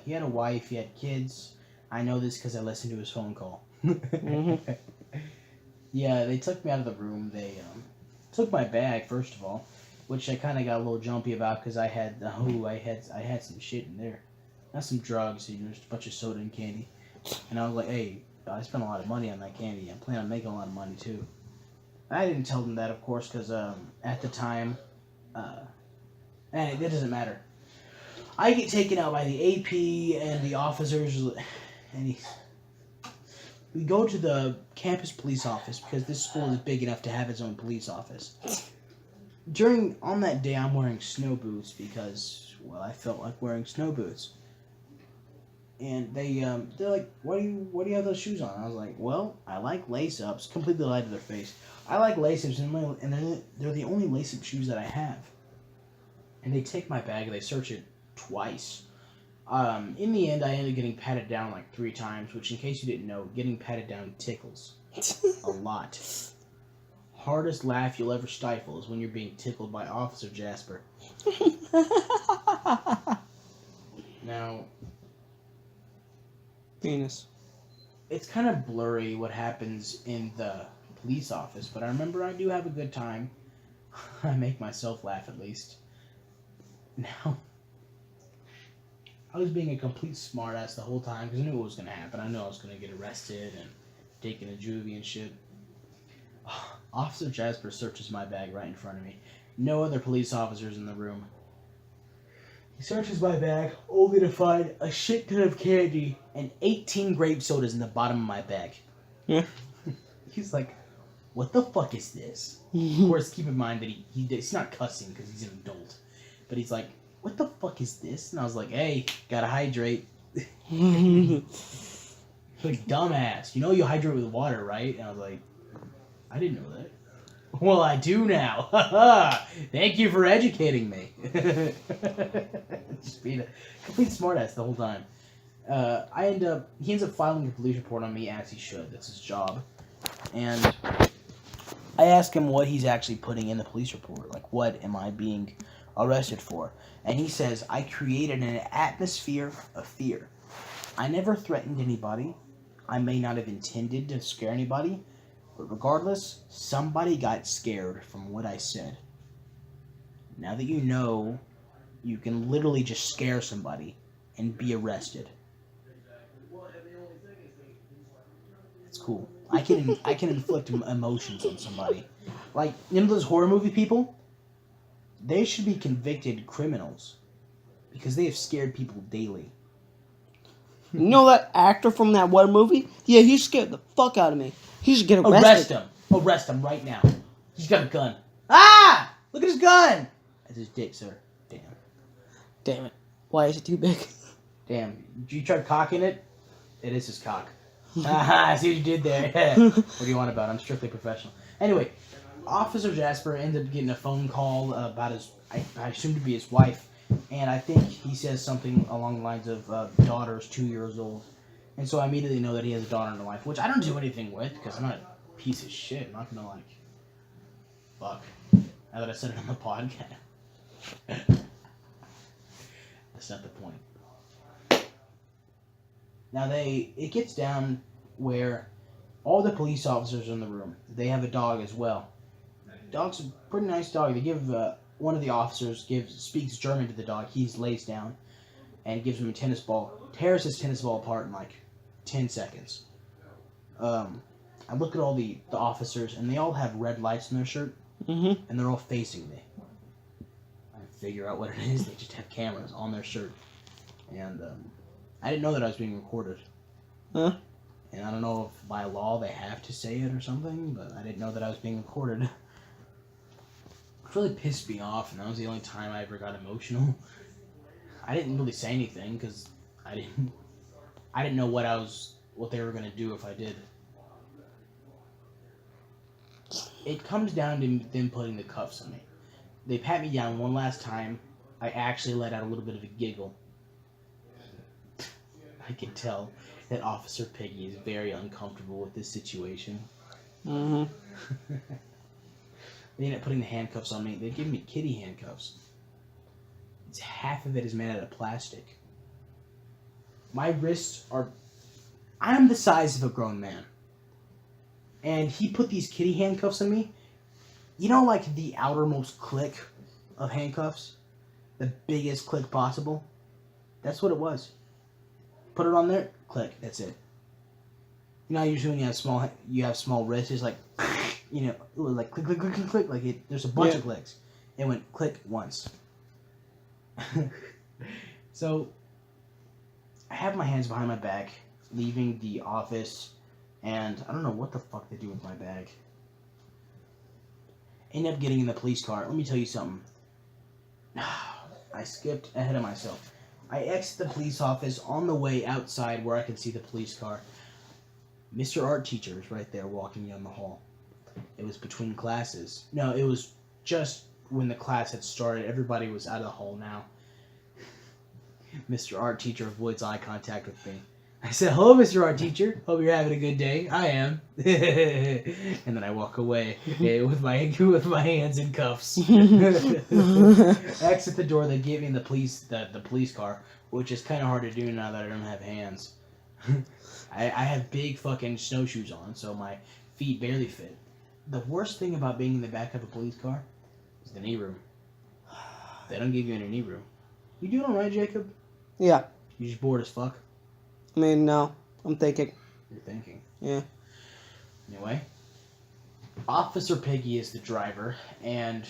He had a wife, he had kids. I know this because I listened to his phone call. Mm-hmm. Yeah, they took me out of the room. They took my bag, first of all, which I kind of got a little jumpy about because I had some shit in there. Not some drugs, just a bunch of soda and candy. And I was like, hey, I spent a lot of money on that candy. I'm planning on making a lot of money, too. I didn't tell them that, of course, because at the time, and it doesn't matter. I get taken out by the AP and the officers, and we go to the campus police office because this school is big enough to have its own police office. On that day, I'm wearing snow boots because, well, I felt like wearing snow boots. And they're like, why do you have those shoes on? I was like, well, I like lace-ups. Completely lied to their face. I like lace-ups, and they're the only lace-up shoes that I have. And they take my bag and they search it twice. In the end, I ended up getting patted down like 3 times, which, in case you didn't know, getting patted down tickles a lot. Hardest laugh you'll ever stifle is when you're being tickled by Officer Jasper. Now, Penis. it's kind of blurry what happens in the police office, but I remember I do have a good time. I make myself laugh, at least. Now, I was being a complete smartass the whole time because I knew what was going to happen. I knew I was going to get arrested and taken to juvie and shit. Officer Jasper searches my bag right in front of me. No other police officers in the room. He searches my bag only to find a shit ton of candy and 18 grape sodas in the bottom of my bag. Yeah. He's like, what the fuck is this? Of course, keep in mind that he's not cussing because he's an adult. But he's like, what the fuck is this? And I was like, hey, gotta hydrate. Like, dumbass. You know you hydrate with water, right? And I was like, I didn't know that. Well, I do now. Thank you for educating me. Just being a complete smartass the whole time. He ends up filing a police report on me, as he should. That's his job. And I ask him what he's actually putting in the police report. Like, what am I being arrested for? And he says, I created an atmosphere of fear. I never threatened anybody. I may not have intended to scare anybody. But regardless, somebody got scared from what I said. Now that you know, you can literally just scare somebody and be arrested. It's cool. I can inflict emotions on somebody. Like, you know those horror movie people? They should be convicted criminals. Because they have scared people daily. You know that actor from that one movie? Yeah, he scared the fuck out of me. He should get arrested. Arrest him. Arrest him right now. He's got a gun. Ah! Look at his gun! That's his dick, sir. Damn. Damn it. Why is it too big? Damn. You tried cocking it? It is his cock. I see what you did there. What do you want about it? I'm strictly professional. Anyway, Officer Jasper ends up getting a phone call about his, I assume to be his wife, and I think he says something along the lines of daughter's 2 years old. And so I immediately know that he has a daughter in the life, which I don't do anything with, because I'm not a piece of shit. I'm not gonna, like, fuck. Now that I said it on the podcast. That's not the point. Now it gets down where all the police officers in the room, they have a dog as well. Dog's a pretty nice dog. They give, one of the officers speaks German to the dog. He lays down and gives him a tennis ball. Tears his tennis ball apart in like 10 seconds. I look at all the officers, and they all have red lights in their shirt, and they're all facing me. I figure out what it is. They just have cameras on their shirt. And I didn't know that I was being recorded. Huh? And I don't know if by law they have to say it or something, but I didn't know that I was being recorded. It really pissed me off, and that was the only time I ever got emotional. I didn't really say anything because I didn't know what they were gonna do if I did. It comes down to them putting the cuffs on me. They pat me down one last time. I actually let out a little bit of a giggle. I can tell that Officer Piggy is very uncomfortable with this situation. They end up putting the handcuffs on me. They give me kitty handcuffs. It's half of it is made out of plastic. My wrists are... I'm the size of a grown man. And he put these kitty handcuffs on me. You know, like the outermost click of handcuffs? The biggest click possible? That's what it was. Put it on there, click, that's it. You know, usually when you have small wrists, it's like, you know, it was like click, click, click, click, click. Like there's a bunch of clicks. It went click once. So, I have my hands behind my back, leaving the office, and I don't know what the fuck they do with my bag. End up getting in the police car. Let me tell you something. I skipped ahead of myself. I exit the police office on the way outside where I can see the police car. Mr. Art Teacher is right there walking down the hall. It was between classes. No, it was just when the class had started. Everybody was out of the hall now. Mr. Art Teacher avoids eye contact with me. I said, hello, Mr. Art Teacher. Hope you're having a good day. I am. And then I walk away with my hands in cuffs. Exit the door. They give me the police car, which is kind of hard to do now that I don't have hands. I have big fucking snowshoes on, so my feet barely fit. The worst thing about being in the back of a police car is the knee room. They don't give you any knee room. You doing all right, Jacob? Yeah. You just bored as fuck? I mean, no. I'm thinking. You're thinking. Yeah. Anyway. Officer Piggy is the driver, and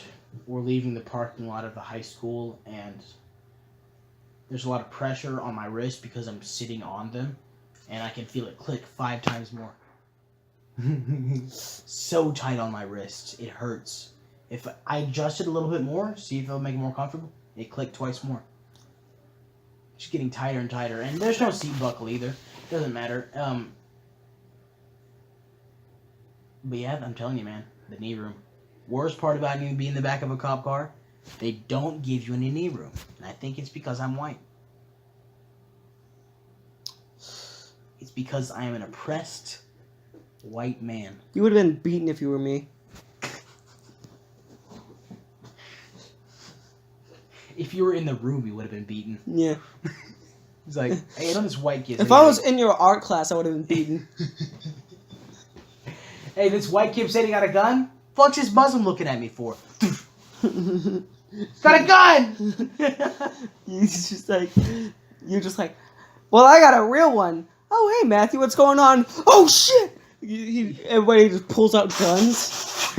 we're leaving the parking lot of the high school, and there's a lot of pressure on my wrist because I'm sitting on them, and I can feel it click 5 times more. So tight on my wrist, it hurts. If I adjust it a little bit more, see if it'll make it more comfortable, it clicked twice more. Just getting tighter and tighter, and there's no seat buckle either. Doesn't matter. But yeah, I'm telling you, man, the knee room. Worst part about me being in the back of a cop car, they don't give you any knee room, and I think it's because I'm white. It's because I am an oppressed white man. You would have been beaten if you were me. If you were in the room, you would have been beaten. Yeah. It's like, hey, I know this white kid. If I was in your art class, I would have been beaten. Hey, this white kid said he got a gun? Fuck's this Muslim looking at me for? Got a gun! You're just like, well, I got a real one. Oh, hey, Matthew, what's going on? Oh, shit! Everybody just pulls out guns.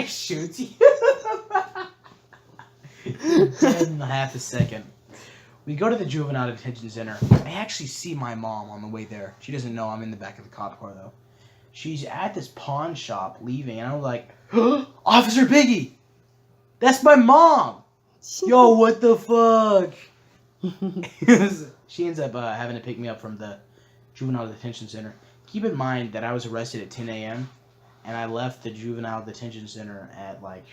Shoots you. Dead in half a second. We go to the juvenile detention center. I actually see my mom on the way there. She doesn't know I'm in the back of the cop car, though. She's at this pawn shop leaving, and I'm like, Officer Piggy! That's my mom! Yo, what the fuck? She ends up having to pick me up from the juvenile detention center. Keep in mind that I was arrested at 10 a.m. and I left the juvenile detention center at like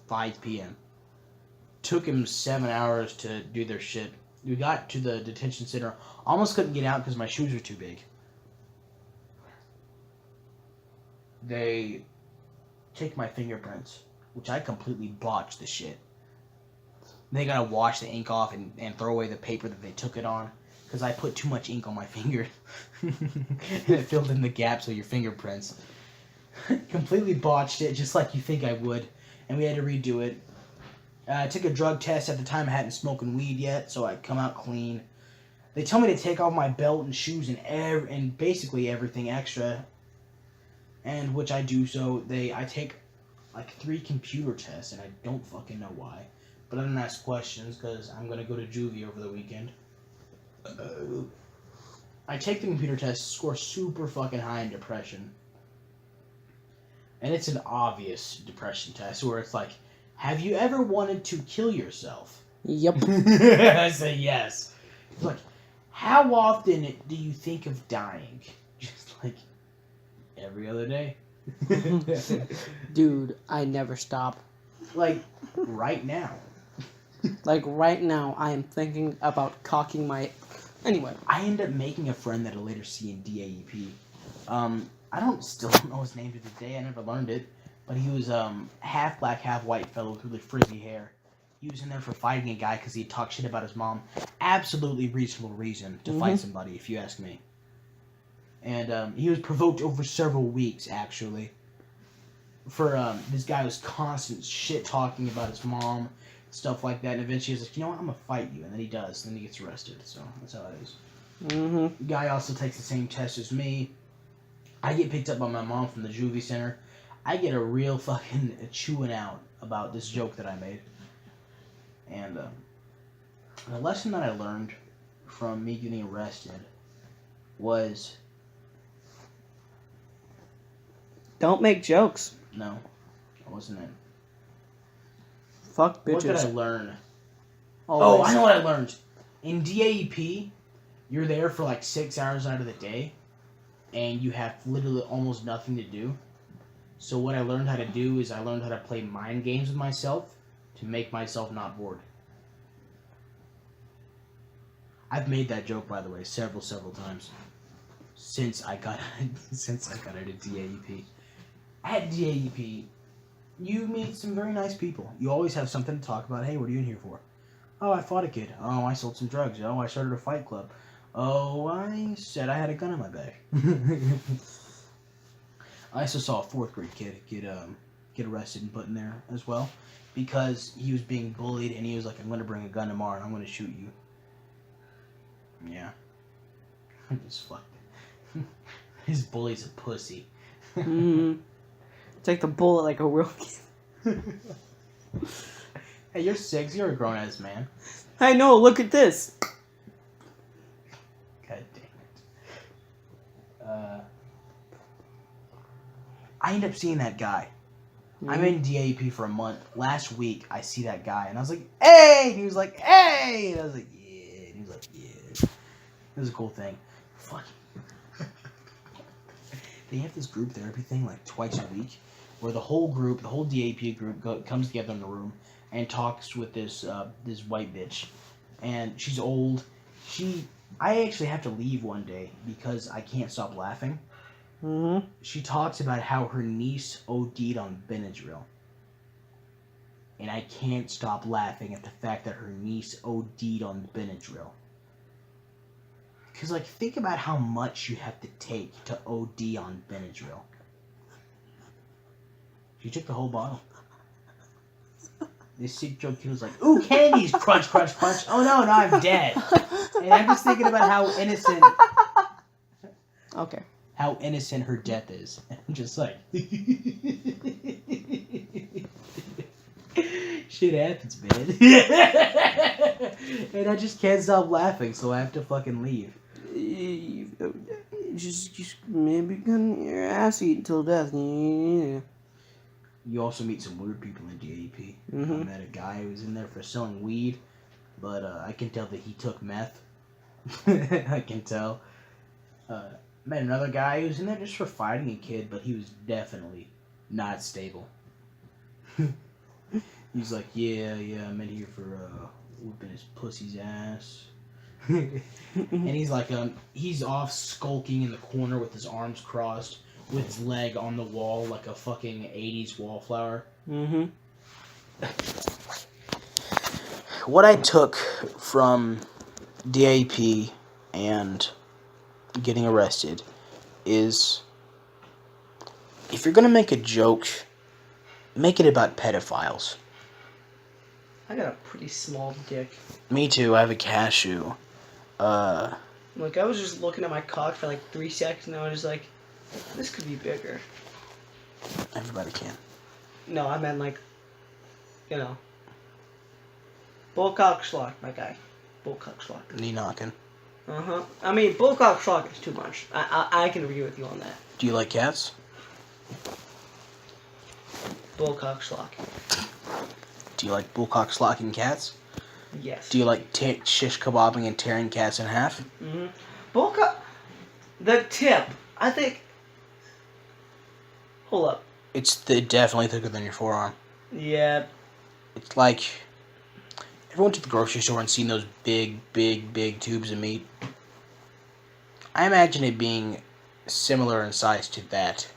5 p.m. Took him 7 hours to do their shit. We got to the detention center. Almost couldn't get out because my shoes were too big. They take my fingerprints, which I completely botched the shit. They gotta wash the ink off and throw away the paper that they took it on. Because I put too much ink on my finger. And it filled in the gaps of your fingerprints. Completely botched it, just like you think I would. And we had to redo it. I took a drug test. At the time, I hadn't smoking weed yet, so I'd come out clean. They tell me to take off my belt and shoes and basically everything extra. And which I do, so I take like 3 computer tests, and I don't fucking know why. But I don't ask questions, because I'm going to go to juvie over the weekend. I take the computer test, score super fucking high in depression. And it's an obvious depression test, where it's like, have you ever wanted to kill yourself? Yep. I say yes. It's like, how often do you think of dying? Just like, every other day. Dude, I never stop. Like, right now. Like, right now, I am thinking about cocking my... Anyway. I end up making a friend that I'll later see in DAEP. Still don't know his name to this day. I never learned it. But he was half black, half white fellow with really frizzy hair. He was in there for fighting a guy because he talked shit about his mom. Absolutely reasonable reason to fight somebody, if you ask me. And he was provoked over several weeks, actually. For this guy was constant shit talking about his mom, stuff like that. And eventually he's like, you know what, I'm going to fight you. And then he does. Then he gets arrested. So that's how it is. The guy also takes the same test as me. I get picked up by my mom from the juvie center. I get a real fucking chewing out about this joke that I made. And the lesson that I learned from me getting arrested was... Don't make jokes. No, I wasn't in. Fuck bitches. What did I learn? Always. Oh, I know what I learned. In DAEP, you're there for like 6 hours out of the day, and you have literally almost nothing to do. So what I learned how to do is I learned how to play mind games with myself to make myself not bored. I've made that joke, by the way, several times since I got out of DAEP. At DAEP, you meet some very nice people. You always have something to talk about. Hey, what are you in here for? Oh, I fought a kid. Oh, I sold some drugs. Oh, I started a fight club. Oh, I said I had a gun in my bag. I also saw a 4th grade kid get arrested and put in there as well because he was being bullied and he was like, I'm going to bring a gun tomorrow and I'm going to shoot you. Yeah. Just fuck. His bully's a pussy. Take the bullet like a real kid. Hey, you're 6. You're a grown ass man. Hey, no, look at this. God damn it. I end up seeing that guy. I'm in DAP for a month. Last week, I see that guy, and I was like, hey! And he was like, hey! And I was like, yeah. And he was like, yeah. It was a cool thing. Fuck. They have this group therapy thing like twice a week, where the whole group, the whole DAP group, comes together in the room and talks with this this white bitch, and she's old. I actually have to leave one day because I can't stop laughing. She talks about how her niece OD'd on Benadryl, and I can't stop laughing at the fact that her niece OD'd on Benadryl. Because, like, think about how much you have to take to OD on Benadryl. She took the whole bottle. This sick joke kid was like, ooh, candies, crunch, crunch, crunch. Oh no, now I'm dead. And I'm just thinking about how innocent... Okay. How innocent her death is. I'm just like... Shit happens, man. And I just can't stop laughing, so I have to fucking leave. Just maybe getting your ass eaten till death. Yeah. You also meet some weird people in DAP. Mm-hmm. I met a guy who was in there for selling weed, but I can tell that he took meth. I can tell. Met another guy who was in there just for fighting a kid, but he was definitely not stable. He's like, yeah, I'm in here for whooping his pussy's ass. And he's like, he's off skulking in the corner with his arms crossed, with his leg on the wall like a fucking 80s wallflower. What I took from DAP and getting arrested is, if you're gonna make a joke, make it about pedophiles. I got a pretty small dick. Me too, I have a cashew. Like, I was just looking at my cock for like 3 seconds, and I was just like, this could be bigger. Everybody can. No, I meant like, you know. Bullcock schlock, my guy. Bullcock schlock. Knee knocking. I mean, bullcock schlock is too much. I can agree with you on that. Do you like cats? Bullcock schlock. Do you like bullcock slocking cats? Yes. Do you like shish kebabbing and tearing cats in half? Bullcock... The tip. I think... Hold up. It's definitely thicker than your forearm. Yeah. It's like... Ever went to the grocery store and seen those big tubes of meat? I imagine it being similar in size to that.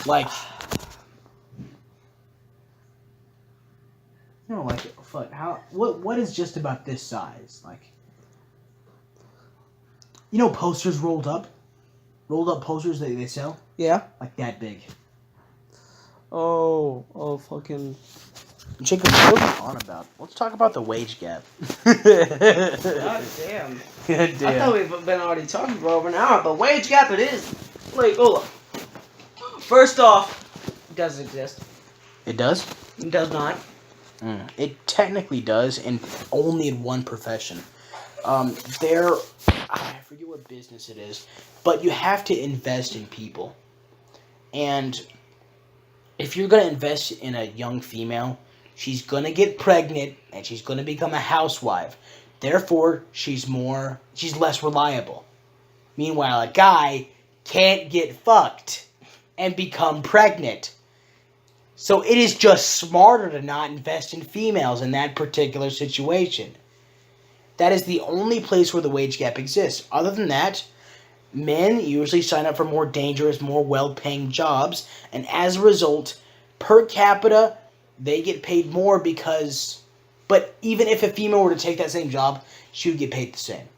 Like... No, like, fuck, how... What is just about this size? Like... You know posters rolled up? Rolled up posters that they sell? Yeah? Like that big. Oh, fucking... Jacob, what are we on about? Let's talk about the wage gap. God damn. God damn. I thought we've been already talking for over an hour, but wage gap it is. Like, hold up. First off, it doesn't exist. It does? It does not. It technically does, and only in one profession. I forget what business it is, but you have to invest in people. And if you're going to invest in a young female, she's going to get pregnant, and she's going to become a housewife. Therefore, she's less reliable. Meanwhile, a guy can't get fucked and become pregnant. So it is just smarter to not invest in females in that particular situation. That is the only place where the wage gap exists. Other than that, men usually sign up for more dangerous, more well-paying jobs, and as a result, per capita, they get paid more because... But even if a female were to take that same job, she would get paid the same.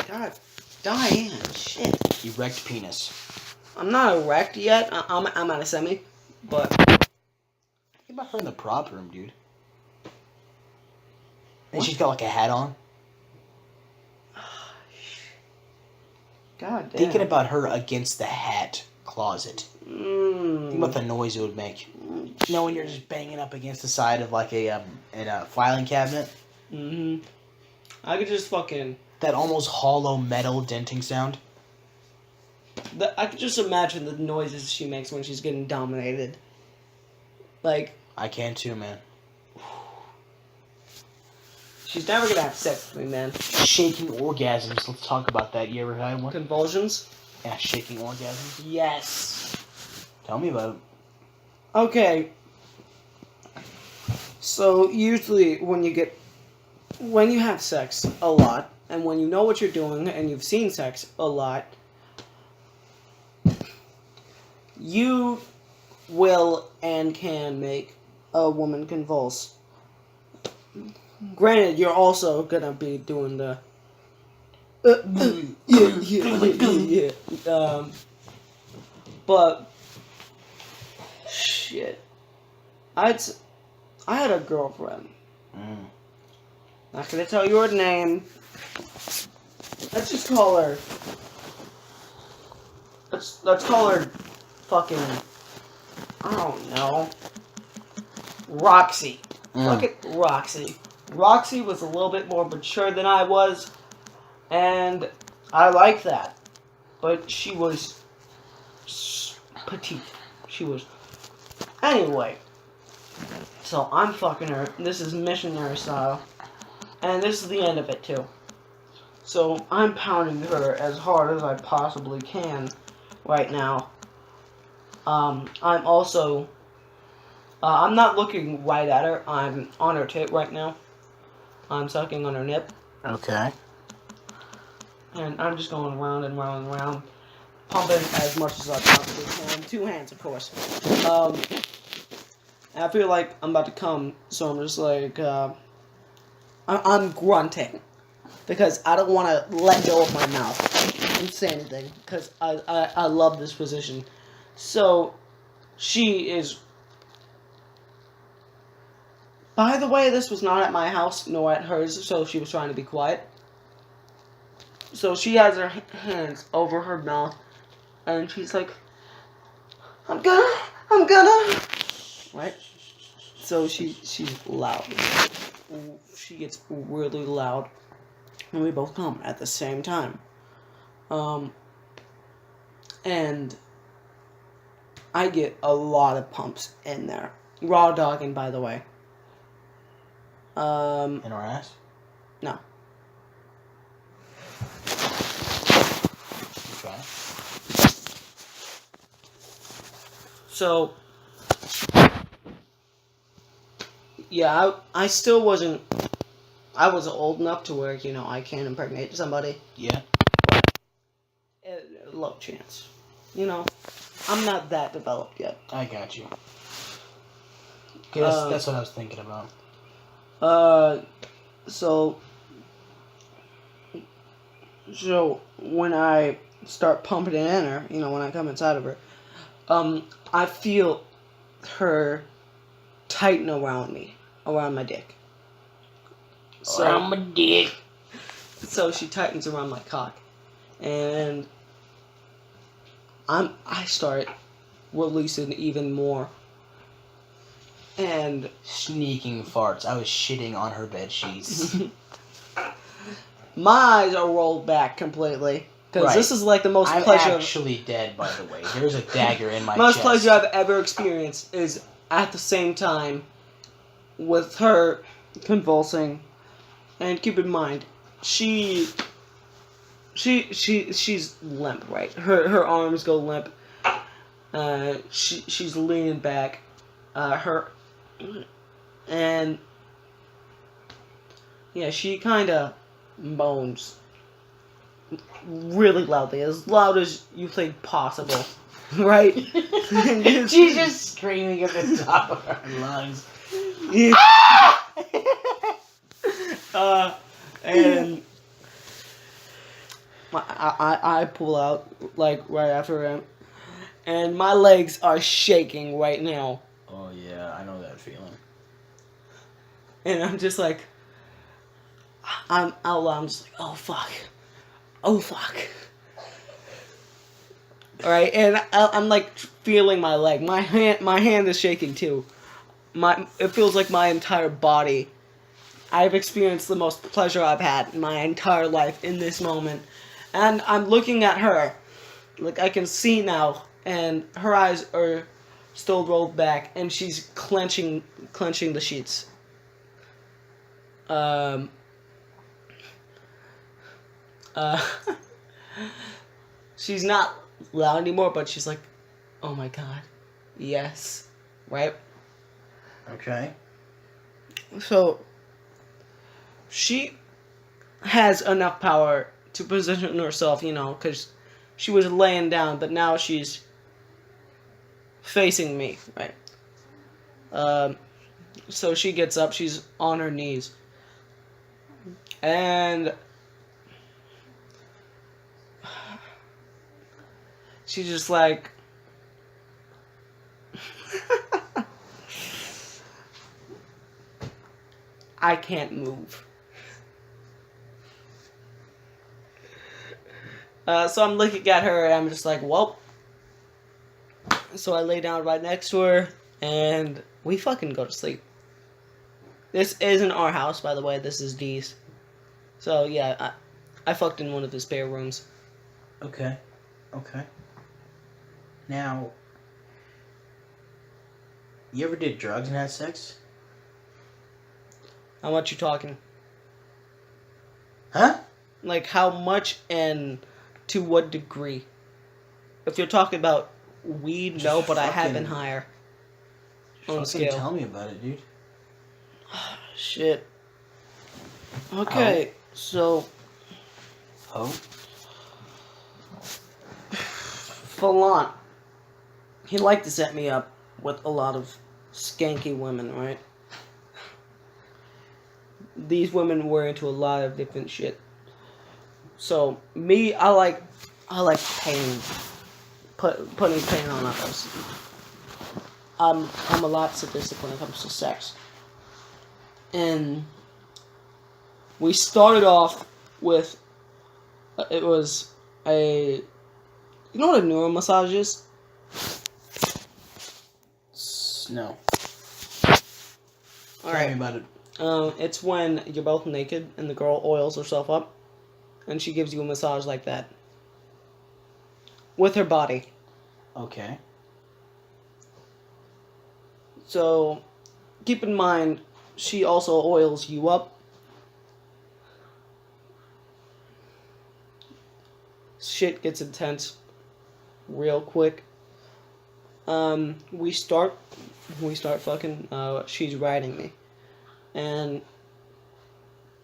God, Diane, shit. Erect penis. I'm not erect yet. I'm at a semi, but... Think about her in the prop room, dude. And she's got like a hat on. God damn. Thinking about her against the hat closet. Think about Mm. the noise it would make. You know when you're just banging up against the side of like a filing cabinet? Mm-hmm. I could just fucking... That almost hollow metal denting sound? I could just imagine the noises she makes when she's getting dominated. Like... I can too, man. She's never gonna have sex with me, man. Shaking orgasms. Let's talk about that. You ever had one? Convulsions? Yeah, shaking orgasms. Yes. Tell me about it. Okay. So usually when you have sex a lot, and when you know what you're doing and you've seen sex a lot, you will and can make a woman convulse. Granted, you're also gonna be doing the yeah. But shit, I had a girlfriend. Not gonna tell you her name. Let's just call her. Let's call her fucking. I don't know. Roxy. Fuck it, Roxy. Roxy was a little bit more mature than I was, and I like that. But she was petite. She was. Anyway, so I'm fucking her. This is missionary style, and this is the end of it too. So I'm pounding her as hard as I possibly can right now. I'm also. I'm not looking right at her. I'm on her tit right now. I'm sucking on her nip. Okay. And I'm just going round and round and round, pumping as much as I possibly can. 2 hands, of course. And I feel like I'm about to come, so I'm just like, I'm grunting. Because I don't want to let go of my mouth and say anything. Because I love this position. So, she is... By the way, this was not at my house, nor at hers, so she was trying to be quiet. So she has her hands over her mouth, and she's like, I'm gonna. Right? So she's loud. She gets really loud, and we both come at the same time. And I get a lot of pumps in there. Raw dogging, by the way. In our ass? No. Okay. So, yeah, I still wasn't, I was old enough to where, you know, I can impregnate somebody. Yeah. Low chance. You know, I'm not that developed yet. I got you. Okay, that's what I was thinking about. So when I start pumping it in her, you know, when I come inside of her, I feel her tighten around me, around my dick. So, Around my dick. So she tightens around my cock, and I start releasing even more. And sneaking farts. I was shitting on her bed sheets. My eyes are rolled back completely. Because this is like the most pleasure. I'm actually dead, by the way. There's a dagger in my most chest. pleasure I've ever experienced is at the same time with her convulsing. And keep in mind, she's limp, right? Her arms go limp. She's leaning back. And yeah, she kind of moans really loudly, as loud as you think possible, right? She's just screaming at the top of her lungs. Yeah. And I pull out like right after him, and my legs are shaking right now. Oh yeah, I know that feeling. And I'm just like, I'm out loud. I'm just like, oh fuck, oh fuck. All right, and I'm like feeling my leg. My hand is shaking too. It feels like my entire body. I've experienced the most pleasure I've had in my entire life in this moment, and I'm looking at her, like I can see now, and her eyes are still rolled back, and she's clenching the sheets. Uh, she's not loud anymore, but she's like, "Oh my god, yes," right? Okay. So she has enough power to position herself, because she was laying down, but now she's facing me, right? So she gets up, she's on her knees, and she's just like, I can't move. So I'm looking at her and I'm just like, well. So I lay down right next to her and we fucking go to sleep. This isn't our house, by the way. This is Dee's. So yeah, I fucked in one of his spare rooms. Okay. Now, you ever did drugs and had sex? How much you talking? Huh? Like how much and to what degree? If you're talking about weed, Just no, but I have been fucking- higher. On Fucking scale. tell me about it, dude. Shit. Okay, so Oh? Fallant, he liked to set me up with a lot of skanky women, right? These women were into a lot of different shit. So me, I like pain, putting pain on others. I'm a lot sadistic when it comes to sex, and we started off with it was a, you know what a neuro massage is? No. All Tell right. me about it. It's when you're both naked and the girl oils herself up, and she gives you a massage like that with her body. Okay. So keep in mind, she also oils you up. Shit gets intense real quick. We start fucking. She's riding me, and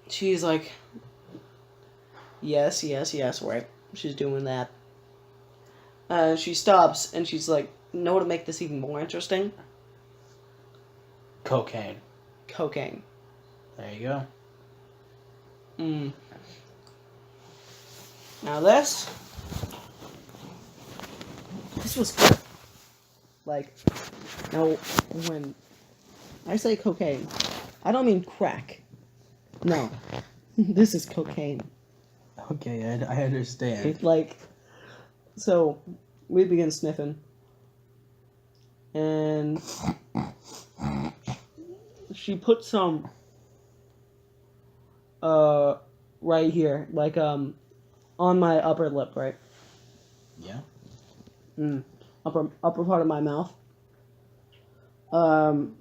she's like, yes, right. She's doing that. She stops and she's like, you know what to make this even more interesting? Cocaine. Cocaine. There you go. Now this was good. Like, now when I say cocaine, I don't mean crack. No, this is cocaine. Okay, I understand. It's like, so we begin sniffing, and she put some right here, like on my upper lip, right? Yeah. Upper part of my mouth. And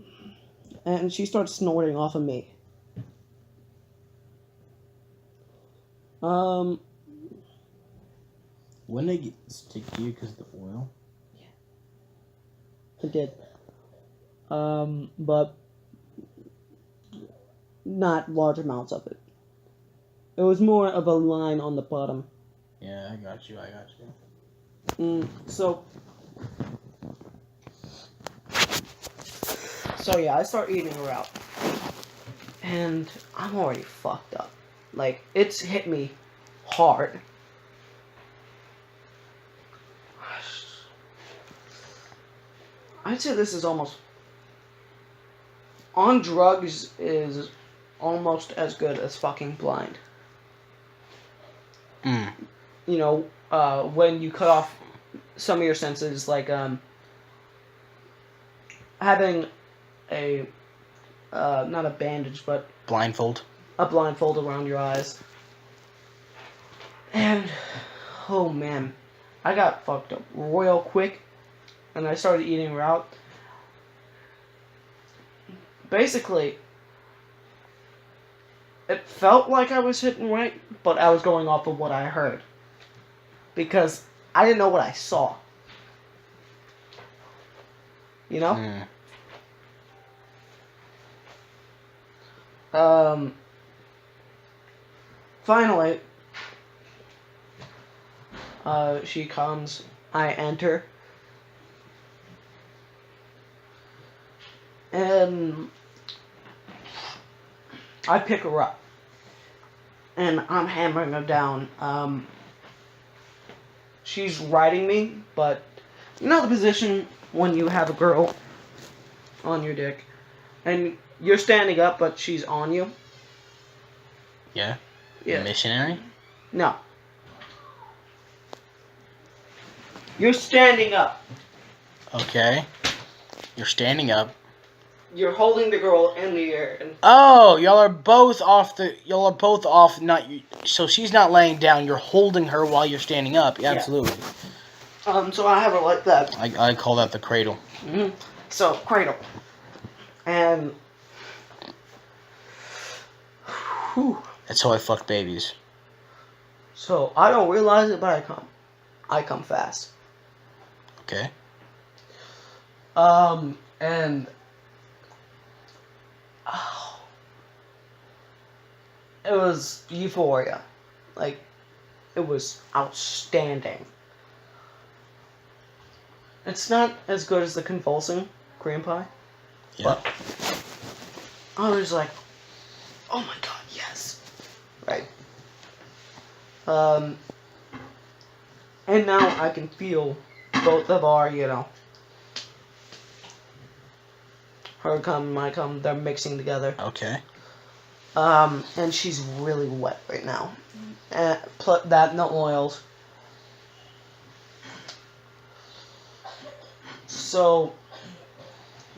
she starts snorting off of me. Wouldn't it stick to you because of the oil? It did. But not large amounts of it. It was more of a line on the bottom. Yeah, I got you. So yeah, I start eating her out. And I'm already fucked up. Like, it's hit me hard. I'd say this is almost... On drugs is almost as good as fucking blind. Mm. You know, when you cut off some of your senses, like having a not a bandage, but Blindfold. a blindfold around your eyes. And oh man, I got fucked up real quick, and I started eating her out. Basically, it felt like I was hitting right, but I was going off of what I heard. Because I didn't know what I saw. You know? Mm. Finally, she comes, I enter, and I pick her up, and I'm hammering her down. She's riding me, but you know the position when you have a girl on your dick, and you're standing up, but she's on you? Yeah. Yeah. Missionary? No. You're standing up. Okay. You're standing up. You're holding the girl in the air. And Oh, y'all are both off. Not. So she's not laying down. You're holding her while you're standing up. Yeah, Yeah. absolutely. so I have her like that. I call that the cradle. Mm-hmm. So, cradle. And... Whew. That's how I fuck babies. So, I don't realize it, but I come. I come fast. Okay. And... Oh, it was euphoria. Like, it was outstanding. It's not as good as the convulsing cream pie. Yeah. But I was like, oh my god, yes. Right. And now I can feel both of our, her cum, my cum, they're mixing together. Okay. And she's really wet right now. And put that in the oils. So,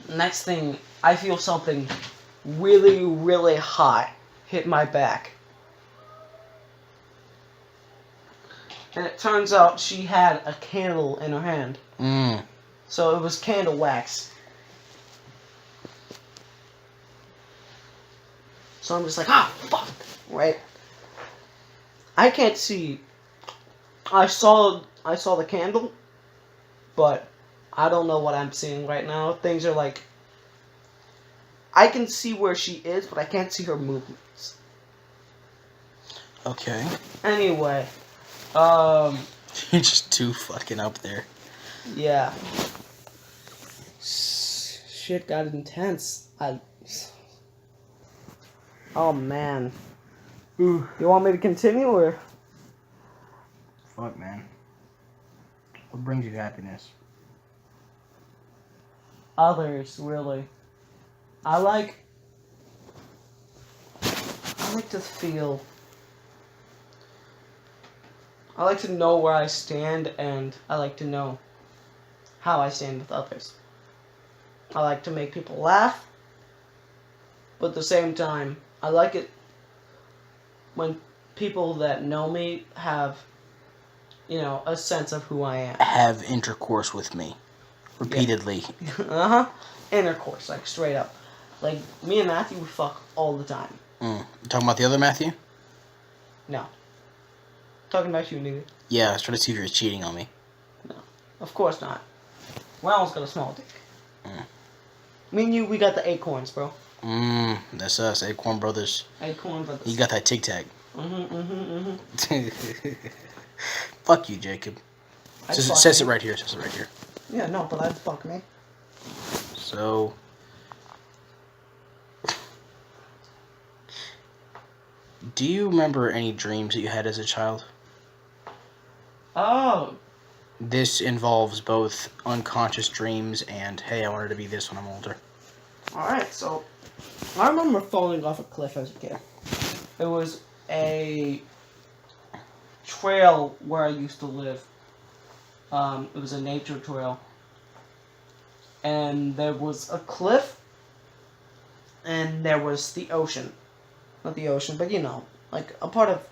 next thing, I feel something really, really hot hit my back. And it turns out she had a candle in her hand. Mm. So it was candle wax. So I'm just like, fuck, right? I can't see. I saw the candle, but I don't know what I'm seeing right now. Things are like, I can see where she is, but I can't see her movements. Okay. Anyway, You're just too fucking up there. yeah. Shit got intense. Oh man. Ooh. You want me to continue or? Fuck, man. What brings you happiness? Others, really. I like to feel. I like to know where I stand, and I like to know how I stand with others. I like to make people laugh, but at the same time, I like it when people that know me have, a sense of who I am. Have intercourse with me. Repeatedly. Uh-huh. Intercourse, like straight up. Like, me and Matthew, we fuck all the time. You talking about the other Matthew? No. Talking about you, nigga. Yeah, I was trying to see if you were cheating on me. No. Of course not. Ronald's got a small dick. Me and you, we got the acorns, bro. That's us, Acorn Brothers. Acorn brothers. You got that Tic Tac. Mm-hmm. Fuck you, Jacob. Says it right here. Says it right here. Yeah, no, but I'd fuck me. So, do you remember any dreams that you had as a child? Oh. This involves both unconscious dreams and, hey, I wanted to be this when I'm older. Alright, so I remember falling off a cliff as a kid. It was a trail where I used to live. It was a nature trail. And there was a cliff, and there was the ocean. Not the ocean, but you know, like a part of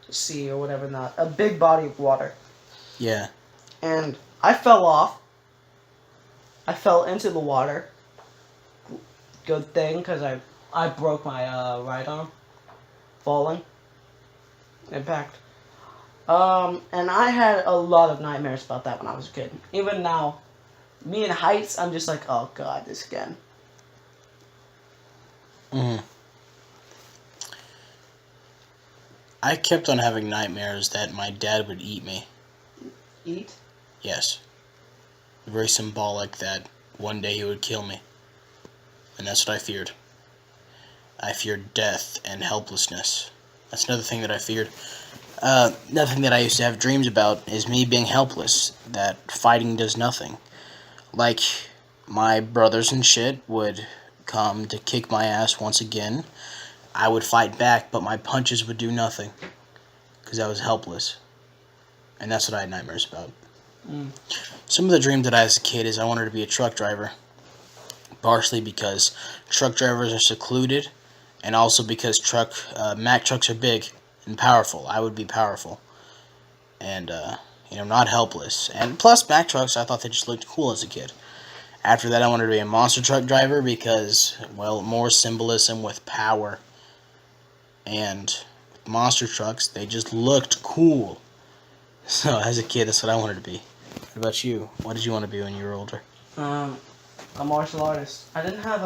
the sea or whatever, not a big body of water. Yeah. And I fell off. I fell into the water. Good thing, because I broke my right arm. Falling. Impact. And I had a lot of nightmares about that when I was a kid. Even now, me in heights, I'm just like, oh god, this again. I kept on having nightmares that my dad would eat me. Eat? Yes. Very symbolic that one day he would kill me. And that's what I feared. I feared death and helplessness. That's another thing that I feared. Another thing that I used to have dreams about is me being helpless. That fighting does nothing. Like, my brothers and shit would come to kick my ass once again. I would fight back, but my punches would do nothing. Because I was helpless. And that's what I had nightmares about. Some of the dreams that I had as a kid is I wanted to be a truck driver. Partially because truck drivers are secluded, and also because Mack trucks are big and powerful. I would be powerful. And, not helpless. And plus, Mack trucks, I thought they just looked cool as a kid. After that, I wanted to be a monster truck driver because, well, more symbolism with power. And with monster trucks, they just looked cool. So, as a kid, that's what I wanted to be. What about you? What did you want to be when you were older? A martial artist. I didn't have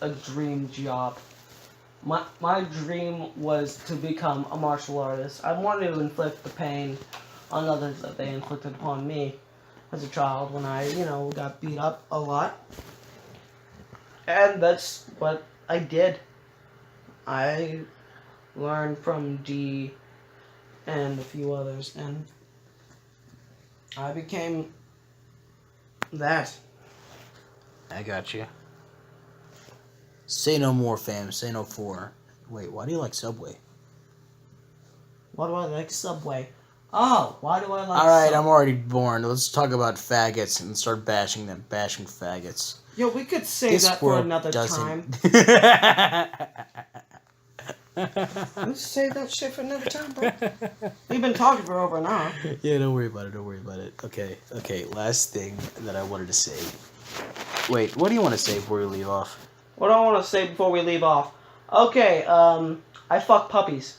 a dream job. My dream was to become a martial artist. I wanted to inflict the pain on others that they inflicted upon me as a child when I, got beat up a lot. And that's what I did. I learned from D and a few others, and I became that. I got you. Say no more, fam. Say no more. Wait, why do you like Subway? Why do I like Subway? Oh, why do I like Alright, Subway? I'm already bored. Let's talk about faggots and start bashing them. Bashing faggots. Yo, we could save that for another time. Let's save that shit for another time, bro. We've been talking for over an hour. Yeah, don't worry about it. Okay, last thing that I wanted to say. Wait, what do you want to say before we leave off? What do I want to say before we leave off? Okay, I fuck puppies.